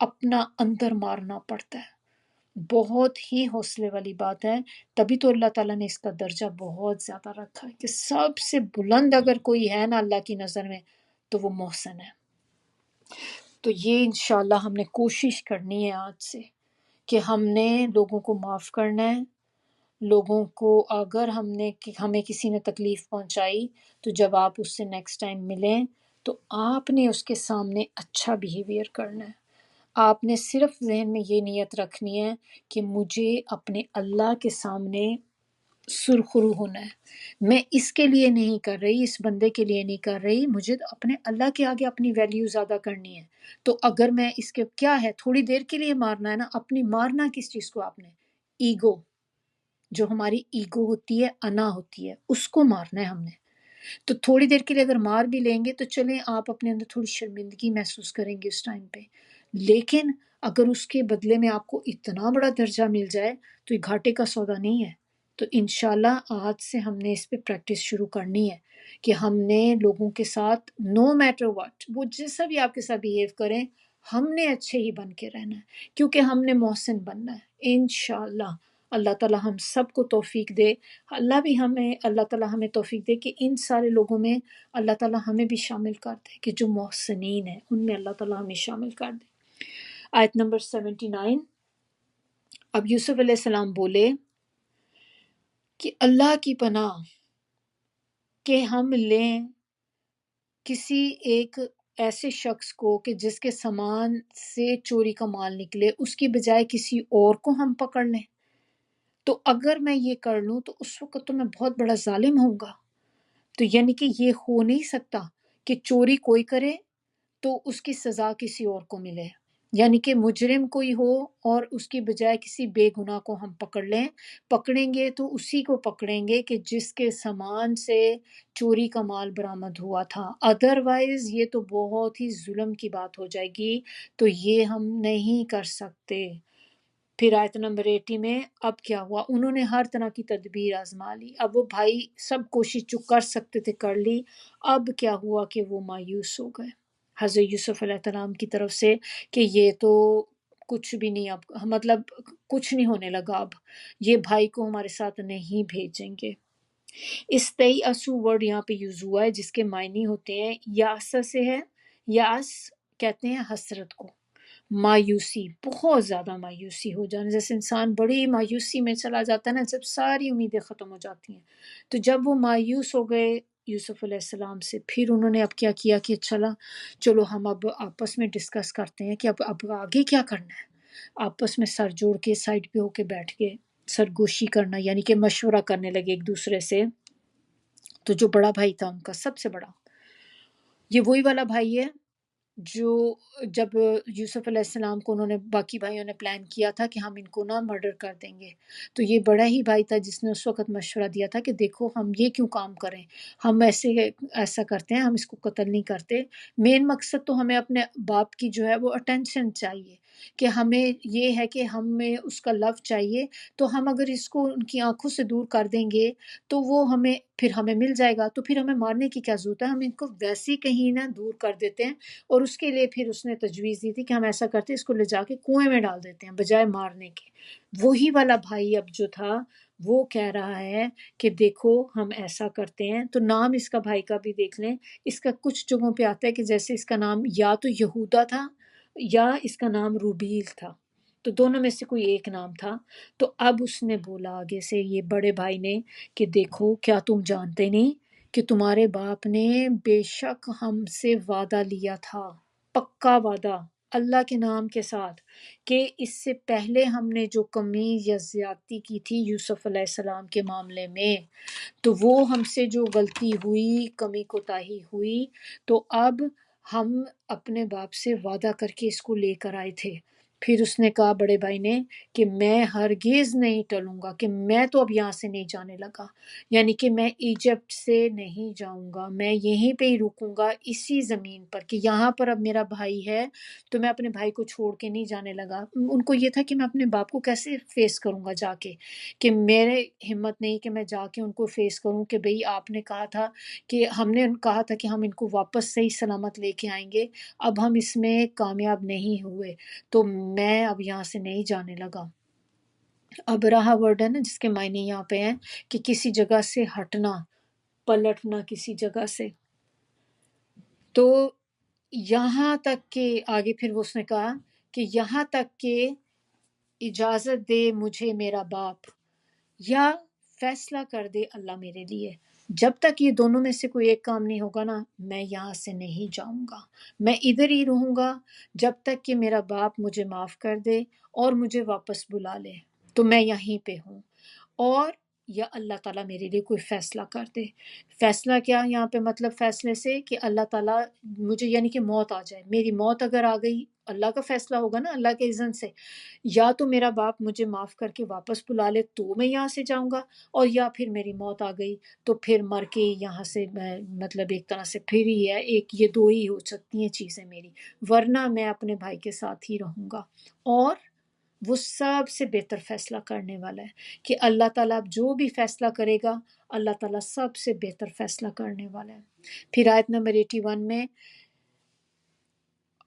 اپنا اندر مارنا پڑتا ہے. بہت ہی حوصلے والی بات ہے. تبھی تو اللہ تعالیٰ نے اس کا درجہ بہت زیادہ رکھا ہے کہ سب سے بلند اگر کوئی ہے نا اللہ کی نظر میں تو وہ محسن ہے. تو یہ انشاءاللہ ہم نے کوشش کرنی ہے آج سے کہ ہم نے لوگوں کو معاف کرنا ہے. لوگوں کو اگر ہمیں کسی نے تکلیف پہنچائی تو جب آپ اس سے نیکسٹ ٹائم ملیں تو آپ نے اس کے سامنے اچھا بیہیویئر کرنا ہے. آپ نے صرف ذہن میں یہ نیت رکھنی ہے کہ مجھے اپنے اللہ کے سامنے سرخرو ہونا ہے. میں اس کے لیے نہیں کر رہی، اس بندے کے لیے نہیں کر رہی، مجھے اپنے اللہ کے آگے اپنی ویلیو زیادہ کرنی ہے. تو اگر میں اس کے کیا ہے تھوڑی دیر کے لیے مارنا ہے نا، اپنی مارنا کس چیز کو، آپ نے ایگو، جو ہماری ایگو ہوتی ہے، انا ہوتی ہے، اس کو مارنا ہے ہم نے. تو تھوڑی دیر کے لیے اگر مار بھی لیں گے تو چلیں آپ اپنے اندر تھوڑی شرمندگی محسوس کریں گے اس ٹائم پہ، لیکن اگر اس کے بدلے میں آپ کو اتنا بڑا درجہ مل جائے تو یہ گھاٹے کا سودا نہیں ہے. تو انشاءاللہ آج سے ہم نے اس پہ پریکٹس شروع کرنی ہے کہ ہم نے لوگوں کے ساتھ نو میٹر واٹ، وہ جیسا بھی آپ کے ساتھ بیہیو کریں، ہم نے اچھے ہی بن کے رہنا ہے، کیونکہ ہم نے محسن بننا ہے انشاءاللہ. اللہ تعالیٰ ہم سب کو توفیق دے. اللہ تعالیٰ ہمیں توفیق دے کہ ان سارے لوگوں میں اللہ تعالیٰ ہمیں بھی شامل کر دے، کہ جو محسنین ہیں ان میں اللہ تعالیٰ ہمیں شامل کر دے. آیت نمبر 79. اب یوسف علیہ السلام بولے کہ اللہ کی پناہ کہ ہم لیں کسی ایک ایسے شخص کو کہ جس کے سامان سے چوری کا مال نکلے، اس کی بجائے کسی اور کو ہم پکڑ لیں. تو اگر میں یہ کر لوں تو اس وقت تو میں بہت بڑا ظالم ہوں گا. تو یعنی کہ یہ ہو نہیں سکتا کہ چوری کوئی کرے تو اس کی سزا کسی اور کو ملے، یعنی کہ مجرم کوئی ہو اور اس کی بجائے کسی بے گناہ کو ہم پکڑ لیں. پکڑیں گے تو اسی کو پکڑیں گے کہ جس کے سامان سے چوری کا مال برآمد ہوا تھا، ادروائز یہ تو بہت ہی ظلم کی بات ہو جائے گی. تو یہ ہم نہیں کر سکتے. پھر آیت نمبر 80 میں اب کیا ہوا، انہوں نے ہر طرح کی تدبیر آزما لی. اب وہ بھائی سب کوشش جو کر سکتے تھے کر لی. اب کیا ہوا کہ وہ مایوس ہو گئے حضرت یوسف علیہ السلام کی طرف سے کہ یہ تو کچھ بھی نہیں، اب مطلب کچھ نہیں ہونے لگا، اب یہ بھائی کو ہمارے ساتھ نہیں بھیجیں گے. استیئسو ورڈ یہاں پہ یوز ہوا ہے جس کے معنی ہوتے ہیں یاس سے ہے. یاس کہتے ہیں حسرت کو، مایوسی، بہت زیادہ مایوسی ہو جانا، جیسے انسان بڑی مایوسی میں چلا جاتا ہے نا جب ساری امیدیں ختم ہو جاتی ہیں. تو جب وہ مایوس ہو گئے یوسف علیہ السلام سے، پھر انہوں نے اب کیا کیا کہ چلو ہم اب آپس میں ڈسکس کرتے ہیں کہ اب آگے کیا کرنا ہے. آپس میں سر جوڑ کے سائڈ پہ ہو کے بیٹھ کے سرگوشی کرنا، یعنی کہ مشورہ کرنے لگے ایک دوسرے سے. تو جو بڑا بھائی تھا ان کا سب سے بڑا، یہ وہی والا بھائی ہے جو جب یوسف علیہ السلام کو انہوں نے باقی بھائیوں نے پلان کیا تھا کہ ہم ان کو نہ مرڈر کر دیں گے، تو یہ بڑا ہی بھائی تھا جس نے اس وقت مشورہ دیا تھا کہ دیکھو ہم یہ کیوں کام کریں، ہم ایسا کرتے ہیں، ہم اس کو قتل نہیں کرتے. مین مقصد تو ہمیں اپنے باپ کی جو ہے وہ اٹینشن چاہیے، کہ ہمیں یہ ہے کہ ہمیں اس کا لو چاہیے، تو ہم اگر اس کو ان کی آنکھوں سے دور کر دیں گے تو وہ ہمیں مل جائے گا، تو پھر ہمیں مارنے کی کیا ضرورت ہے، ہم ان کو ویسے ہی کہیں نہ دور کر دیتے ہیں. اور اس کے لیے پھر اس نے تجویز دی تھی کہ ہم ایسا کرتے اس کو لے جا کے کنویں میں ڈال دیتے ہیں بجائے مارنے کے. وہی والا بھائی اب جو تھا وہ کہہ رہا ہے کہ دیکھو ہم ایسا کرتے ہیں. تو نام اس کا بھائی کا بھی دیکھ لیں، اس کا کچھ جگہوں پہ آتا ہے کہ جیسے اس کا نام یا تو یہودا تھا یا اس کا نام روبیل تھا، تو دونوں میں سے کوئی ایک نام تھا. تو اب اس نے بولا آگے سے یہ بڑے بھائی نے کہ دیکھو کیا تم جانتے نہیں کہ تمہارے باپ نے بے شک ہم سے وعدہ لیا تھا، پکا وعدہ اللہ کے نام کے ساتھ، کہ اس سے پہلے ہم نے جو کمی یا زیادتی کی تھی یوسف علیہ السلام کے معاملے میں، تو وہ ہم سے جو غلطی ہوئی، کمی کوتاہی ہوئی، تو اب ہم اپنے باپ سے وعدہ کر کے اس کو لے کر آئے تھے. پھر اس نے کہا بڑے بھائی نے کہ میں ہرگز نہیں ٹلوں گا، کہ میں تو اب یہاں سے نہیں جانے لگا، یعنی کہ میں ایجپٹ سے نہیں جاؤں گا، میں یہیں پہ ہی رکوں گا اسی زمین پر، کہ یہاں پر اب میرا بھائی ہے تو میں اپنے بھائی کو چھوڑ کے نہیں جانے لگا. ان کو یہ تھا کہ میں اپنے باپ کو کیسے فیس کروں گا جا کے، کہ میرے ہمت نہیں کہ میں جا کے ان کو فیس کروں کہ بھئی آپ نے کہا تھا کہ ہم نے کہا تھا کہ ہم ان کو واپس صحیح سلامت لے کے آئیں گے، اب ہم اس میں کامیاب نہیں ہوئے، تو میں اب یہاں سے نہیں جانے لگا. اب رہا ورڈ ہے نا جس کے معنی یہاں پہ ہیں کہ کسی جگہ سے ہٹنا، پلٹنا کسی جگہ سے. تو یہاں تک کہ آگے پھر اس نے کہا کہ یہاں تک کہ اجازت دے مجھے میرا باپ، یا فیصلہ کر دے اللہ میرے لیے، جب تک یہ دونوں میں سے کوئی ایک کام نہیں ہوگا نا میں یہاں سے نہیں جاؤں گا، میں ادھر ہی رہوں گا جب تک کہ میرا باپ مجھے معاف کر دے اور مجھے واپس بلا لے، تو میں یہیں پہ ہوں. اور یا اللہ تعالیٰ میرے لیے کوئی فیصلہ کر دے. فیصلہ کیا یہاں پہ مطلب فیصلے سے کہ اللہ تعالیٰ مجھے یعنی کہ موت آ جائے، میری موت اگر آ گئی اللہ کا فیصلہ ہوگا نا اللہ کے اذن سے، یا تو میرا باپ مجھے معاف کر کے واپس بلا لے تو میں یہاں سے جاؤں گا، اور یا پھر میری موت آ گئی تو پھر مر کے یہاں سے میں مطلب ایک طرح سے پھر ہی ہے ایک، یہ دو ہی ہو سکتی ہیں چیزیں میری، ورنہ میں اپنے بھائی کے ساتھ ہی رہوں گا. اور وہ سب سے بہتر فیصلہ کرنے والا ہے کہ اللہ تعالیٰ اب جو بھی فیصلہ کرے گا اللہ تعالیٰ سب سے بہتر فیصلہ کرنے والا ہے. پھر آیت نمبر 81 میں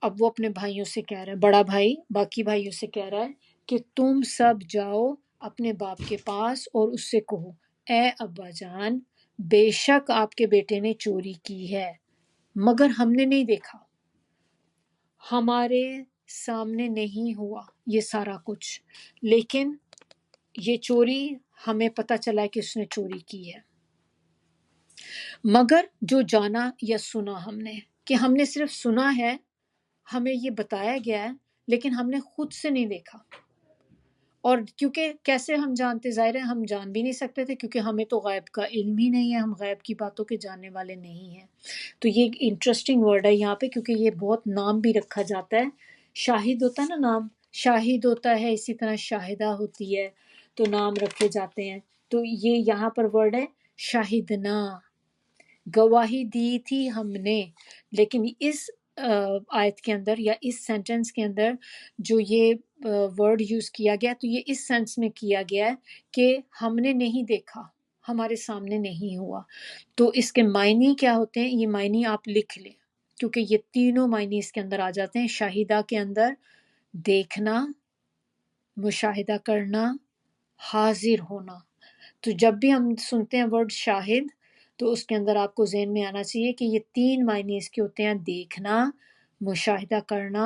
اب وہ اپنے بھائیوں سے کہہ رہا ہے، بڑا بھائی باقی بھائیوں سے کہہ رہا ہے کہ تم سب جاؤ اپنے باپ کے پاس اور اس سے کہو اے ابا جان، بے شک آپ کے بیٹے نے چوری کی ہے مگر ہم نے نہیں دیکھا، ہمارے سامنے نہیں ہوا یہ سارا کچھ، لیکن یہ چوری ہمیں پتہ چلا ہے کہ اس نے چوری کی ہے. مگر جو جانا یا سنا ہم نے، کہ ہم نے صرف سنا ہے، ہمیں یہ بتایا گیا ہے لیکن ہم نے خود سے نہیں دیکھا. اور کیونکہ کیسے ہم جانتے، ظاہر ہے ہم جان بھی نہیں سکتے تھے کیونکہ ہمیں تو غیب کا علم ہی نہیں ہے، ہم غیب کی باتوں کے جاننے والے نہیں ہیں. تو یہ ایک انٹرسٹنگ ورڈ ہے یہاں پہ کیونکہ یہ بہت نام بھی رکھا جاتا ہے. شاہد ہوتا ہے نا نام، شاہد ہوتا ہے، اسی طرح شاہدہ ہوتی ہے، تو نام رکھے جاتے ہیں. تو یہ یہاں پر ورڈ ہے شاہدنا، گواہی دی تھی ہم نے. لیکن اس آیت کے اندر یا اس سینٹنس کے اندر جو یہ ورڈ یوز کیا گیا تو یہ اس سینس میں کیا گیا ہے کہ ہم نے نہیں دیکھا، ہمارے سامنے نہیں ہوا. تو اس کے معنی کیا ہوتے ہیں، یہ معنی آپ لکھ لیں کیونکہ یہ تینوں معنی اس کے اندر آ جاتے ہیں. شاہدہ کے اندر دیکھنا، مشاہدہ کرنا، حاضر ہونا. تو جب بھی ہم سنتے ہیں ورڈ شاہد تو اس کے اندر آپ کو ذہن میں آنا چاہیے کہ یہ تین معنی اس کے ہوتے ہیں، دیکھنا، مشاہدہ کرنا،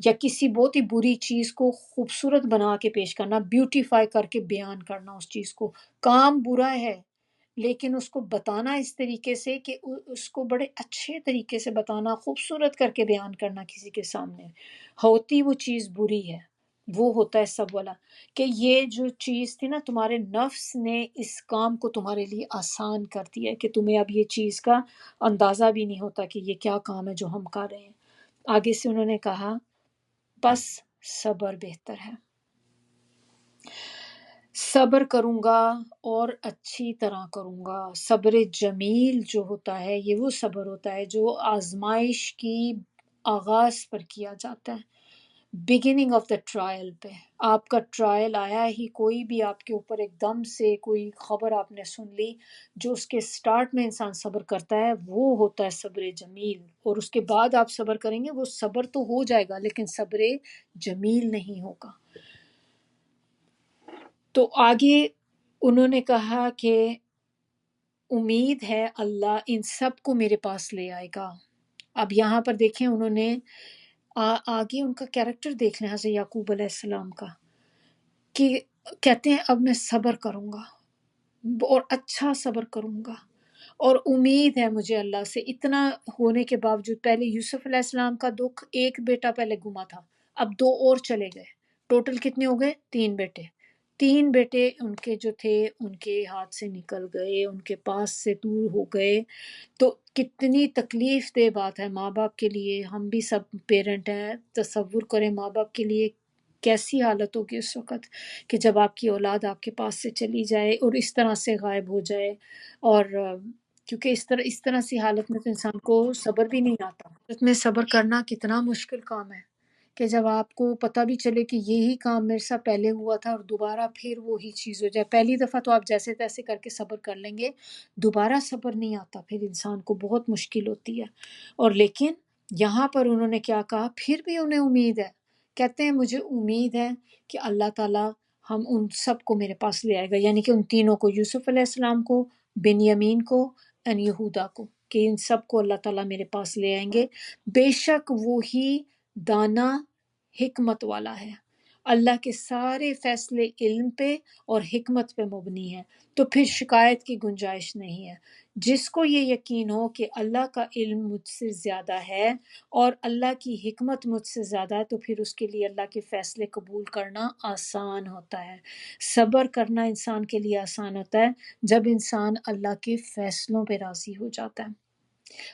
یا کسی بہت ہی بری چیز کو خوبصورت بنا کے پیش کرنا، بیوٹیفائی کر کے بیان کرنا اس چیز کو. کام برا ہے لیکن اس کو بتانا اس طریقے سے کہ اس کو بڑے اچھے طریقے سے بتانا، خوبصورت کر کے بیان کرنا کسی کے سامنے، ہوتی وہ چیز بری ہے. وہ ہوتا ہے سب والا، کہ یہ جو چیز تھی نا، تمہارے نفس نے اس کام کو تمہارے لیے آسان کر دیا ہے کہ تمہیں اب یہ چیز کا اندازہ بھی نہیں ہوتا کہ یہ کیا کام ہے جو ہم کر رہے ہیں. آگے سے انہوں نے کہا بس صبر بہتر ہے، صبر کروں گا اور اچھی طرح کروں گا. صبر جمیل جو ہوتا ہے یہ وہ صبر ہوتا ہے جو آزمائش کی آغاز پر کیا جاتا ہے، بگننگ آف دا ٹرائل پہ. آپ کا ٹرائل آیا ہی، کوئی بھی آپ کے اوپر ایک دم سے کوئی خبر آپ نے سن لی، جو اس کے سٹارٹ میں انسان صبر کرتا ہے وہ ہوتا ہے صبر جمیل. اور اس کے بعد آپ صبر کریں گے، وہ صبر تو ہو جائے گا لیکن صبر جمیل نہیں ہوگا. تو آگے انہوں نے کہا کہ امید ہے اللہ ان سب کو میرے پاس لے آئے گا. اب یہاں پر دیکھیں انہوں نے آگے ان کا کیریکٹر دیکھ لیں حضرت یعقوب علیہ السلام کا، کہ کہتے ہیں اب میں صبر کروں گا اور اچھا صبر کروں گا، اور امید ہے مجھے اللہ سے. اتنا ہونے کے باوجود پہلے یوسف علیہ السلام کا دکھ، ایک بیٹا پہلے گما تھا، اب 2 اور چلے گئے، ٹوٹل کتنے ہو گئے؟ 3 بیٹے. 3 بیٹے ان کے جو تھے ان کے ہاتھ سے نکل گئے، ان کے پاس سے دور ہو گئے. تو کتنی تکلیف دہ بات ہے ماں باپ کے لیے. ہم بھی سب پیرنٹ ہیں، تصور کریں ماں باپ کے لیے کیسی حالت ہوگی اس وقت کہ جب آپ کی اولاد آپ کے پاس سے چلی جائے اور اس طرح سے غائب ہو جائے. اور کیونکہ اس طرح سی حالت میں تو انسان کو صبر بھی نہیں آتا. حالت میں صبر کرنا کتنا مشکل کام ہے کہ جب آپ کو پتہ بھی چلے کہ یہی کام میرے ساتھ پہلے ہوا تھا اور دوبارہ پھر وہی چیز ہو جائے. پہلی دفعہ تو آپ جیسے تیسے کر کے صبر کر لیں گے، دوبارہ صبر نہیں آتا، پھر انسان کو بہت مشکل ہوتی ہے. اور لیکن یہاں پر انہوں نے کیا کہا، پھر بھی انہیں امید ہے. کہتے ہیں مجھے امید ہے کہ اللہ تعالیٰ ہم ان سب کو میرے پاس لے آئے گا، یعنی کہ ان تینوں کو، یوسف علیہ السلام کو، بنیامین کو، اور یہودا کو، کہ ان سب کو اللہ تعالیٰ میرے پاس لے آئیں گے. بے شک وہی دانا حکمت والا ہے. اللہ کے سارے فیصلے علم پہ اور حکمت پہ مبنی ہیں، تو پھر شکایت کی گنجائش نہیں ہے. جس کو یہ یقین ہو کہ اللہ کا علم مجھ سے زیادہ ہے اور اللہ کی حکمت مجھ سے زیادہ ہے، تو پھر اس کے لیے اللہ کے فیصلے قبول کرنا آسان ہوتا ہے. صبر کرنا انسان کے لیے آسان ہوتا ہے جب انسان اللہ کے فیصلوں پہ راضی ہو جاتا ہے.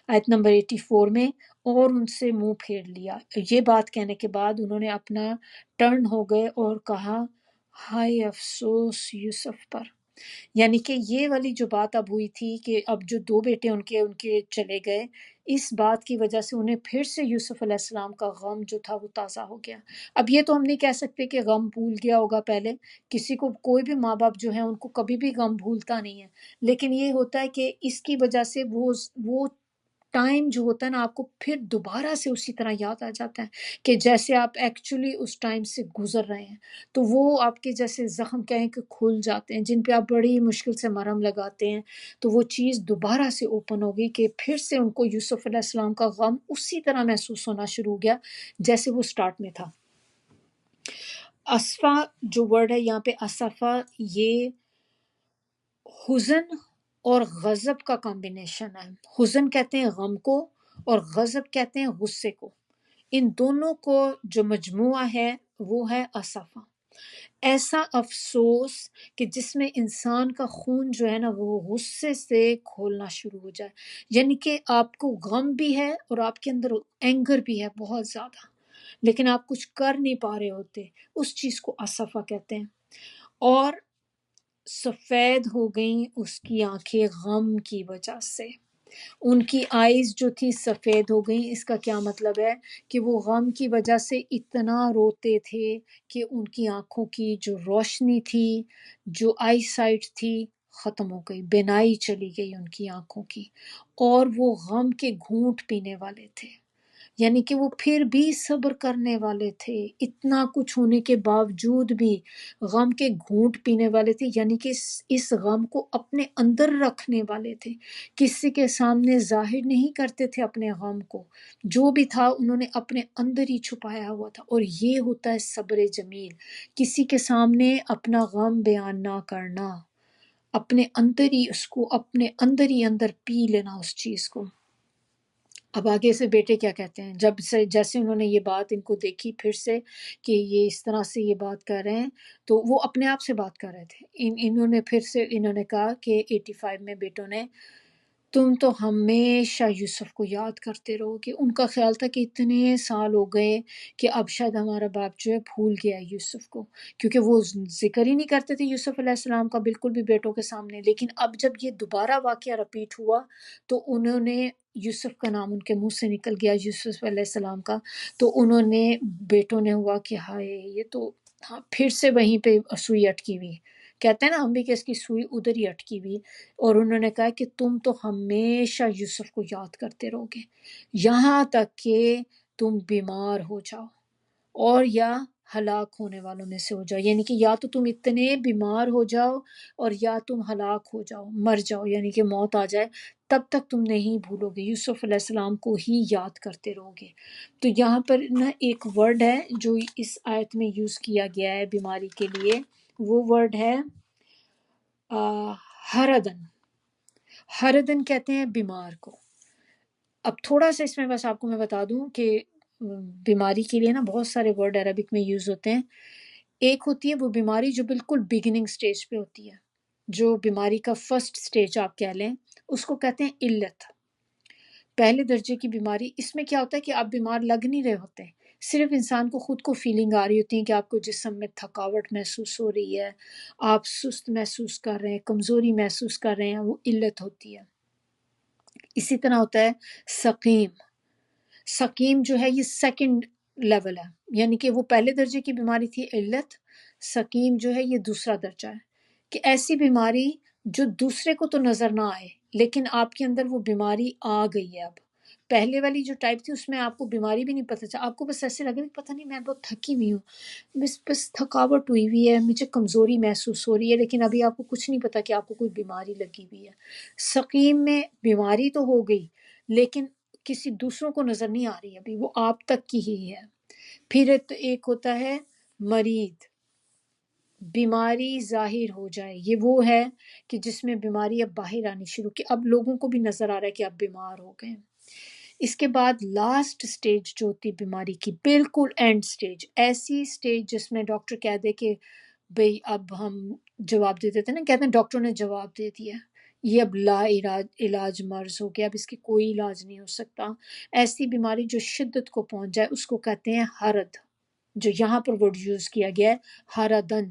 آیت نمبر 84 میں، اور ان سے منہ پھیر لیا. یہ بات کہنے کے بعد انہوں نے اپنا ٹرن ہو گئے اور کہا ہائے افسوس یوسف پر. یعنی کہ یہ والی جو بات اب ہوئی تھی کہ اب جو 2 بیٹے ان کے چلے گئے، اس بات کی وجہ سے انہیں پھر سے یوسف علیہ السلام کا غم جو تھا وہ تازہ ہو گیا. اب یہ تو ہم نہیں کہہ سکتے کہ غم بھول گیا ہوگا پہلے، کسی کو، کوئی بھی ماں باپ جو ہیں ان کو کبھی بھی غم بھولتا نہیں ہے، لیکن یہ ہوتا ہے کہ اس کی وجہ سے وہ ٹائم جو ہوتا ہے نا، آپ کو پھر دوبارہ سے اسی طرح یاد آ جاتا ہے کہ جیسے آپ ایکچولی اس ٹائم سے گزر رہے ہیں. تو وہ آپ کے جیسے زخم کہیں کہ کھل جاتے ہیں، جن پہ آپ بڑی مشکل سے مرہم لگاتے ہیں، تو وہ چیز دوبارہ سے اوپن ہوگی کہ پھر سے ان کو یوسف علیہ السلام کا غم اسی طرح محسوس ہونا شروع ہو گیا جیسے وہ سٹارٹ میں تھا. اسفا جو ورڈ ہے یہاں پہ، اسفا، یہ حزن اور غضب کا کمبینیشن ہے. حزن کہتے ہیں غم کو اور غضب کہتے ہیں غصے کو. ان دونوں کو جو مجموعہ ہے وہ ہے اسفا. ایسا افسوس کہ جس میں انسان کا خون جو ہے نا وہ غصے سے کھولنا شروع ہو جائے، یعنی کہ آپ کو غم بھی ہے اور آپ کے اندر اینگر بھی ہے بہت زیادہ، لیکن آپ کچھ کر نہیں پا رہے ہوتے، اس چیز کو اسفا کہتے ہیں. اور سفید ہو گئیں اس کی آنکھیں غم کی وجہ سے. ان کی آئیز جو تھی سفید ہو گئیں. اس کا کیا مطلب ہے کہ وہ غم کی وجہ سے اتنا روتے تھے کہ ان کی آنکھوں کی جو روشنی تھی، جو آئی سائٹ تھی، ختم ہو گئی، بینائی چلی گئی ان کی آنکھوں کی، اور وہ غم کے گھونٹ پینے والے تھے. یعنی کہ وہ پھر بھی صبر کرنے والے تھے، اتنا کچھ ہونے کے باوجود بھی غم کے گھونٹ پینے والے تھے، یعنی کہ اس غم کو اپنے اندر رکھنے والے تھے، کسی کے سامنے ظاہر نہیں کرتے تھے اپنے غم کو، جو بھی تھا انہوں نے اپنے اندر ہی چھپایا ہوا تھا۔ اور یہ ہوتا ہے صبر جمیل، کسی کے سامنے اپنا غم بیان نہ کرنا، اپنے اندر ہی اس کو اپنے اندر ہی اندر پی لینا اس چیز کو۔ اب آگے سے بیٹے کیا کہتے ہیں، جب سے جیسے انہوں نے یہ بات ان کو دیکھی پھر سے کہ یہ اس طرح سے یہ بات کر رہے ہیں، تو وہ اپنے آپ سے بات کر رہے تھے، انہوں نے پھر سے انہوں نے کہا کہ 85 میں بیٹوں نے، تم تو ہمیشہ یوسف کو یاد کرتے رہو گے۔ ان کا خیال تھا کہ اتنے سال ہو گئے کہ اب شاید ہمارا باپ جو ہے بھول گیا ہے یوسف کو، کیونکہ وہ ذکر ہی نہیں کرتے تھے یوسف علیہ السلام کا بالکل بھی بیٹوں کے سامنے۔ لیکن اب جب یہ دوبارہ واقعہ رپیٹ ہوا تو انہوں نے یوسف کا نام ان کے منہ سے نکل گیا، یوسف علیہ السلام کا، تو انہوں نے بیٹوں نے ہوا کہ ہائے یہ تو ہاں پھر سے وہیں پہ سوئی اٹکی ہوئی، کہتے ہیں نا ہم بھی کہ اس کی سوئی ادھر ہی اٹکی ہوئی۔ اور انہوں نے کہا کہ تم تو ہمیشہ یوسف کو یاد کرتے رہو گے یہاں تک کہ تم بیمار ہو جاؤ اور یا ہلاک ہونے والوں میں سے ہو جاؤ، یعنی کہ یا تو تم اتنے بیمار ہو جاؤ اور یا تم ہلاک ہو جاؤ، مر جاؤ، یعنی کہ موت آ جائے، تب تک تم نہیں بھولو گے، یوسف علیہ السلام کو ہی یاد کرتے رہو گے۔ تو یہاں پر نا ایک ورڈ ہے جو اس آیت میں یوز کیا گیا ہے بیماری کے لیے، وہ ورڈ ہے ہردن۔ ہردن کہتے ہیں بیمار کو۔ اب تھوڑا سا اس میں بس آپ کو میں بتا دوں کہ بیماری کے لیے نا بہت سارے ورڈ عربک میں یوز ہوتے ہیں۔ ایک ہوتی ہے وہ بیماری جو بالکل بگننگ سٹیج پہ ہوتی ہے، جو بیماری کا فرسٹ سٹیج آپ کہہ لیں، اس کو کہتے ہیں علت، پہلے درجے کی بیماری۔ اس میں کیا ہوتا ہے کہ آپ بیمار لگ نہیں رہے ہوتے، صرف انسان کو خود کو فیلنگ آ رہی ہوتی ہے کہ آپ کو جسم میں تھکاوٹ محسوس ہو رہی ہے، آپ سست محسوس کر رہے ہیں، کمزوری محسوس کر رہے ہیں، وہ علت ہوتی ہے۔ اسی طرح ہوتا ہے سقیم۔ سقیم جو ہے یہ سیکنڈ لیول ہے، یعنی کہ وہ پہلے درجے کی بیماری تھی علت، سقیم جو ہے یہ دوسرا درجہ ہے، کہ ایسی بیماری جو دوسرے کو تو نظر نہ آئے لیکن آپ کے اندر وہ بیماری آ گئی ہے۔ اب پہلے والی جو ٹائپ تھی اس میں آپ کو بیماری بھی نہیں پتہ چلا، آپ کو بس ایسے لگا کہ پتہ نہیں میں بہت تھکی ہوئی ہوں، بس تھکاوٹ ہوئی ہوئی ہے، مجھے کمزوری محسوس ہو رہی ہے، لیکن ابھی آپ کو کچھ نہیں پتا کہ آپ کو کوئی بیماری لگی ہوئی ہے۔ سقیم میں بیماری تو ہو گئی لیکن کسی دوسروں کو نظر نہیں آ رہی، ابھی وہ آپ تک کی ہی ہے۔ پھر ایک ہوتا ہے مریض، بیماری ظاہر ہو جائے، یہ وہ ہے کہ جس میں بیماری اب باہر آنی شروع کی، اب لوگوں کو بھی نظر آ رہا ہے کہ اب بیمار ہو گئے۔ اس کے بعد لاسٹ سٹیج جو ہوتی بیماری کی، بالکل اینڈ سٹیج، ایسی سٹیج جس میں ڈاکٹر کہہ دے کہ بھئی اب ہم جواب دے دیتے ہیں نا، کہتے ہیں ڈاکٹر نے جواب دے دیا، یہ اب لا علاج مرض ہو گیا، اب اس کی کوئی علاج نہیں ہو سکتا۔ ایسی بیماری جو شدت کو پہنچ جائے اس کو کہتے ہیں ہرد، جو یہاں پر ورڈ یوز کیا گیا ہے ہردن،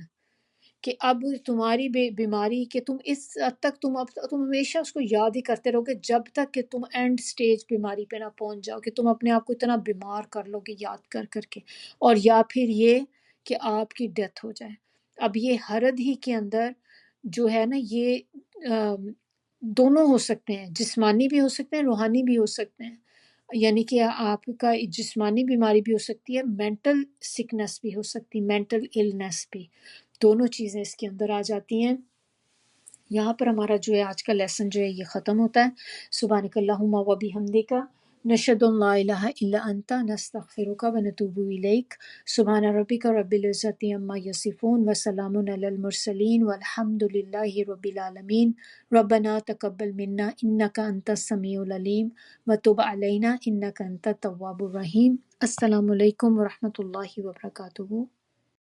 کہ اب تمہاری بیماری کہ تم اس حد تک تم ہمیشہ اس کو یاد ہی کرتے رہو گے جب تک کہ تم اینڈ سٹیج بیماری پہ نہ پہنچ جاؤ، کہ تم اپنے آپ کو اتنا بیمار کر لو گے یاد کر کر کے، اور یا پھر یہ کہ آپ کی ڈیتھ ہو جائے۔ اب یہ ہرد ہی کے اندر جو ہے نا یہ دونوں ہو سکتے ہیں، جسمانی بھی ہو سکتے ہیں، روحانی بھی ہو سکتے ہیں، یعنی کہ آپ کا جسمانی بیماری بھی ہو سکتی ہے، مینٹل سکنس بھی ہو سکتی ہے، مینٹل النس بھی، دونوں چیزیں اس کے اندر آ جاتی ہیں۔ یہاں پر ہمارا جو ہے آج کا لیسن جو ہے یہ ختم ہوتا ہے۔ سبحانک اللہم و بحمدک، نشہد ان لا الہ الا انت، نستغفرک و نتوب الیک۔ سبحان ربک رب العزت عما یصفون وسلام علی المرسلین والحمد للہ رب العالمین۔ ربنا تقبل منا انک انت السمیع العلیم وتب علینا انک انت التواب الرحیم۔ السلام علیکم ورحمۃ اللہ وبرکاتہ۔